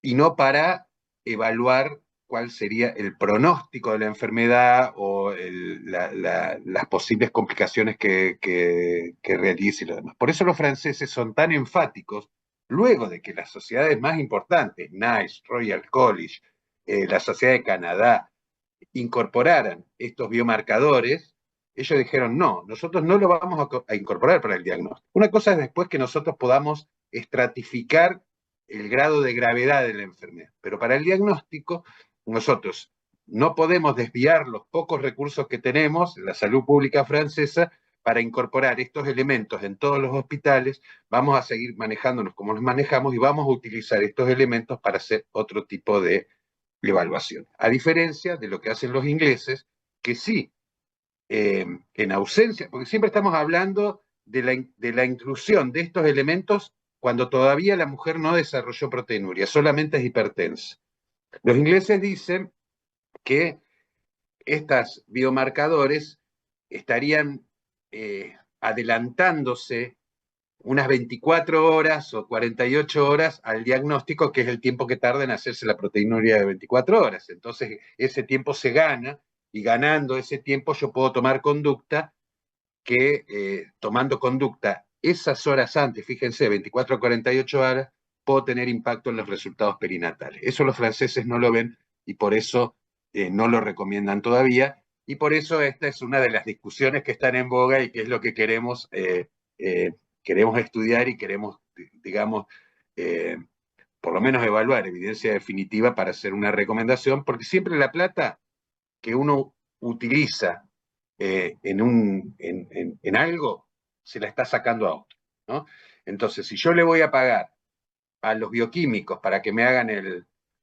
y no para evaluar cuál sería el pronóstico de la enfermedad o las posibles complicaciones que realice y lo demás. Por eso los franceses son tan enfáticos, luego de que las sociedades más importantes, NICE, Royal College, la Sociedad de Canadá, incorporaran estos biomarcadores, ellos dijeron, no, nosotros no lo vamos a incorporar para el diagnóstico. Una cosa es después que nosotros podamos estratificar el grado de gravedad de la enfermedad, pero para el diagnóstico nosotros no podemos desviar los pocos recursos que tenemos en la salud pública francesa para incorporar estos elementos en todos los hospitales. Vamos a seguir manejándonos como nos manejamos y vamos a utilizar estos elementos para hacer otro tipo de evaluación. A diferencia de lo que hacen los ingleses, que sí, en ausencia, porque siempre estamos hablando de la inclusión de estos elementos cuando todavía la mujer no desarrolló proteinuria, solamente es hipertensa. Los ingleses dicen que estos biomarcadores estarían adelantándose unas 24 horas o 48 horas al diagnóstico, que es el tiempo que tarda en hacerse la proteinuria de 24 horas. Entonces, ese tiempo se gana, y ganando ese tiempo yo puedo tomar conducta que, tomando conducta esas horas antes, fíjense, 24 a 48 horas, puedo tener impacto en los resultados perinatales. Eso los franceses no lo ven y por eso no lo recomiendan todavía. y por eso esta es una de las discusiones que están en boga y que es lo que queremos estudiar y queremos, digamos, por lo menos evaluar evidencia definitiva para hacer una recomendación, porque siempre la plata que uno utiliza en algo, se la está sacando a otro, ¿no? Entonces, si yo le voy a pagar a los bioquímicos para que me hagan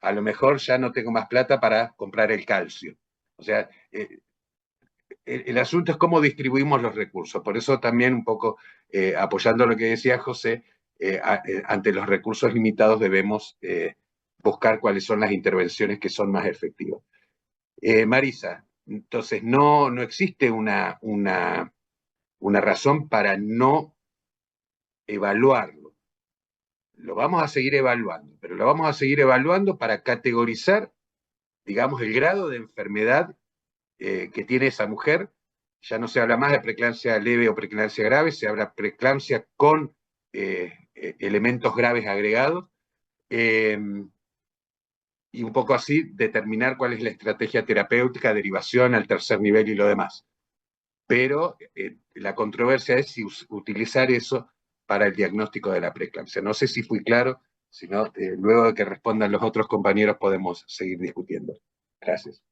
a lo mejor ya no tengo más plata para comprar el calcio. O sea, el asunto es cómo distribuimos los recursos. Por eso también un poco apoyando lo que decía José, ante los recursos limitados debemos buscar cuáles son las intervenciones que son más efectivas. Marisa, entonces no existe una razón para no evaluarlo. Lo vamos a seguir evaluando, pero lo vamos a seguir evaluando para categorizar, digamos, el grado de enfermedad que tiene esa mujer. Ya no se habla más de preeclampsia leve o preeclampsia grave, se habla preeclampsia con elementos graves agregados, y un poco así determinar cuál es la estrategia terapéutica, derivación al tercer nivel y lo demás. Pero la controversia es si utilizar eso para el diagnóstico de la preeclampsia. No sé si fui claro, sino luego de que respondan los otros compañeros podemos seguir discutiendo. Gracias.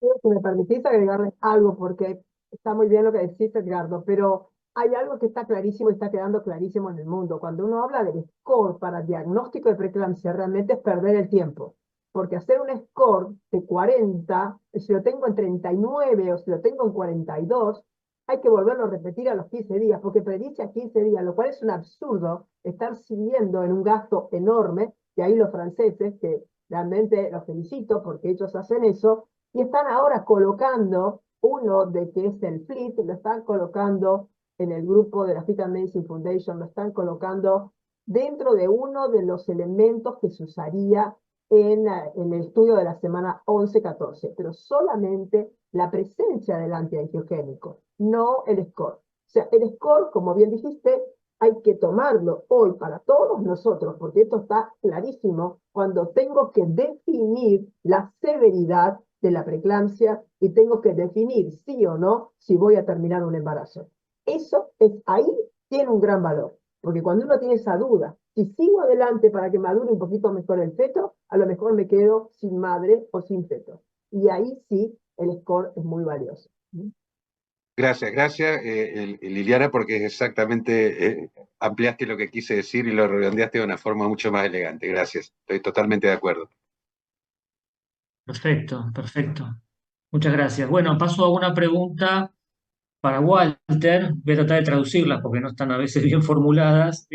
Si me permitís agregarles algo, porque está muy bien lo que decís, Edgardo, pero hay algo que está clarísimo y está quedando clarísimo en el mundo. Cuando uno habla del score para diagnóstico de preeclampsia, realmente es perder el tiempo. Porque hacer un score de 40, si lo tengo en 39 o si lo tengo en 42, hay que volverlo a repetir a los 15 días, porque predice a 15 días, lo cual es un absurdo estar siguiendo en un gasto enorme, y ahí los franceses, que realmente los felicito porque ellos hacen eso, y están ahora colocando uno de que es el FLIT, lo están colocando en el grupo de la Fetal Medicine Foundation, lo están colocando dentro de uno de los elementos que se usaría en el estudio de la semana 11-14, pero solamente la presencia del antiangiogénico, no el score. O sea, el score, como bien dijiste, hay que tomarlo hoy para todos nosotros, porque esto está clarísimo, cuando tengo que definir la severidad de la preeclampsia y tengo que definir sí o no si voy a terminar un embarazo. Eso ahí tiene un gran valor, porque cuando uno tiene esa duda, si sigo adelante para que madure un poquito mejor el feto, a lo mejor me quedo sin madre o sin feto. Y ahí sí, el score es muy valioso. Gracias, Liliana, porque exactamente ampliaste lo que quise decir y lo redondeaste de una forma mucho más elegante. Gracias, estoy totalmente de acuerdo. Perfecto, perfecto. Muchas gracias. Bueno, paso a una pregunta para Walter. Voy a tratar de traducirlas porque no están a veces bien formuladas.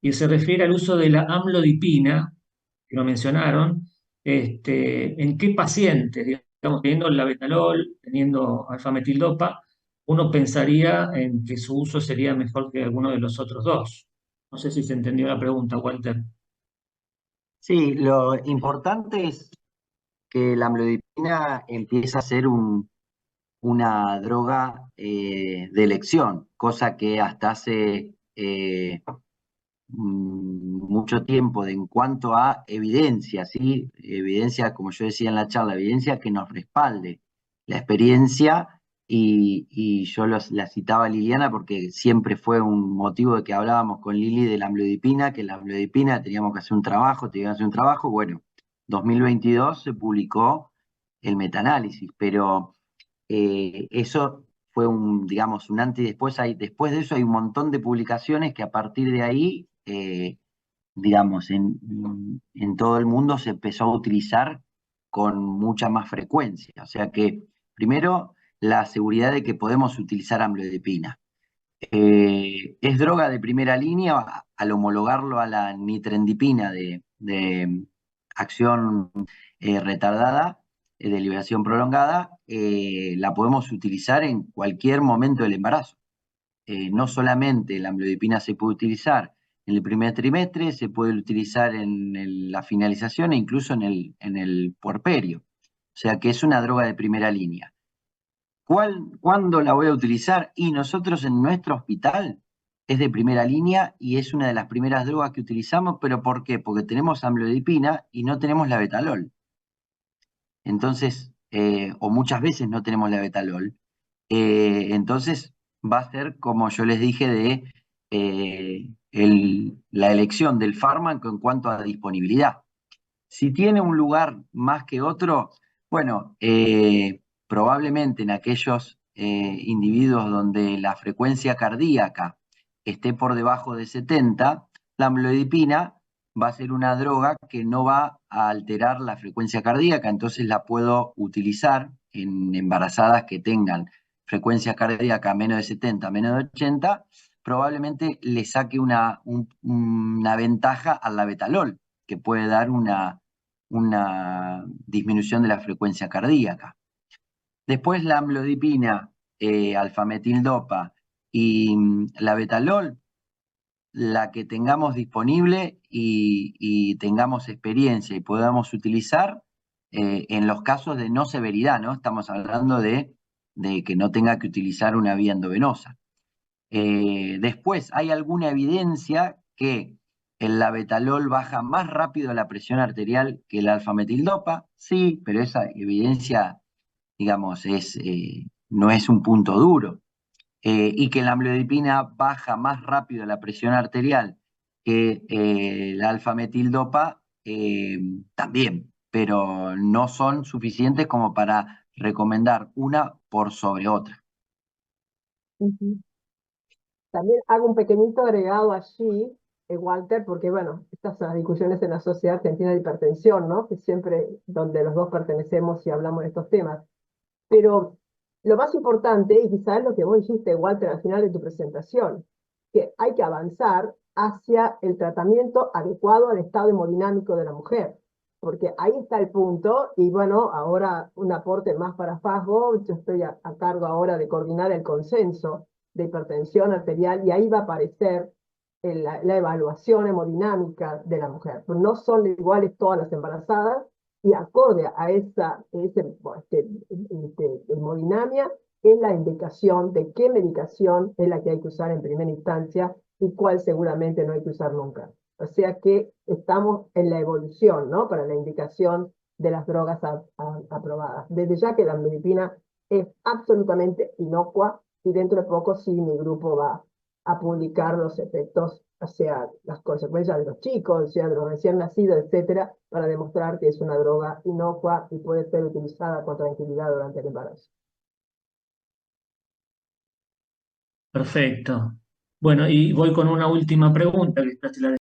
Y se refiere al uso de la amlodipina, que lo mencionaron. ¿En qué pacientes, digamos, teniendo el labetalol, teniendo alfametildopa, uno pensaría en que su uso sería mejor que alguno de los otros dos? No sé si se entendió la pregunta, Walter. Sí, lo importante es que la amlodipina empieza a ser una droga de elección, cosa que hasta hace mucho tiempo en cuanto a evidencia, ¿sí? Evidencia, como yo decía en la charla, evidencia que nos respalde la experiencia, y yo la citaba a Liliana porque siempre fue un motivo de que hablábamos con Lili de la amlodipina, que la amlodipina teníamos que hacer un trabajo, bueno, 2022 se publicó el metaanálisis, pero eso fue digamos, un antes y después. Después de eso hay un montón de publicaciones que a partir de ahí, digamos, en todo el mundo se empezó a utilizar con mucha más frecuencia. O sea que, primero, la seguridad de que podemos utilizar amlodipina. Es droga de primera línea al homologarlo a la nitrendipina de acción retardada, de liberación prolongada, la podemos utilizar en cualquier momento del embarazo. No solamente la amlodipina se puede utilizar en el primer trimestre, se puede utilizar en la finalización e incluso en el puerperio. O sea que es una droga de primera línea. ¿Cuándo la voy a utilizar? Y nosotros en nuestro hospital es de primera línea y es una de las primeras drogas que utilizamos, ¿pero por qué? Porque tenemos amlodipina y no tenemos labetalol. Entonces, o muchas veces no tenemos levotalol, entonces va a ser, como yo les dije, de la elección del fármaco en cuanto a disponibilidad. Si tiene un lugar más que otro, bueno, probablemente en aquellos individuos donde la frecuencia cardíaca esté por debajo de 70, la amlodipina va a ser una droga que no va a alterar la frecuencia cardíaca, entonces la puedo utilizar en embarazadas que tengan frecuencia cardíaca menos de 70, menos de 80, probablemente le saque una ventaja al labetalol, que puede dar una disminución de la frecuencia cardíaca. Después la amlodipina, alfametildopa y labetalol, la que tengamos disponible y tengamos experiencia y podamos utilizar en los casos de no severidad, ¿no? Estamos hablando de que no tenga que utilizar una vía endovenosa. Después, ¿hay alguna evidencia que el labetalol baja más rápido la presión arterial que el alfametildopa? Sí, pero esa evidencia, digamos, no es un punto duro. Y que la amlodipina baja más rápido la presión arterial que la alfametildopa, también, pero no son suficientes como para recomendar una por sobre otra. Ujú. También hago un pequeñito agregado allí, Walter, porque bueno, estas son las discusiones en la Sociedad Argentina de Hipertensión, ¿no? Que siempre donde los dos pertenecemos y hablamos de estos temas. Pero lo más importante, y quizás lo que vos dijiste, Walter, al final de tu presentación, que hay que avanzar hacia el tratamiento adecuado al estado hemodinámico de la mujer, porque ahí está el punto, y bueno, ahora un aporte más para FASGO, yo estoy a cargo ahora de coordinar el consenso de hipertensión arterial, y ahí va a aparecer la evaluación hemodinámica de la mujer. No son iguales todas las embarazadas, y acorde a esa hemodinamia es la indicación de qué medicación es la que hay que usar en primera instancia y cuál seguramente no hay que usar nunca. O sea que estamos en la evolución, ¿no? Para la indicación de las drogas aprobadas. Desde ya que la amlodipina es absolutamente inocua y dentro de poco sí mi grupo va a publicar los efectos, o sea, las consecuencias de los chicos, o sea, de los recién nacidos, etcétera, para demostrar que es una droga inocua y puede ser utilizada con tranquilidad durante el embarazo. Perfecto. Bueno, y voy con una última pregunta, que esta se la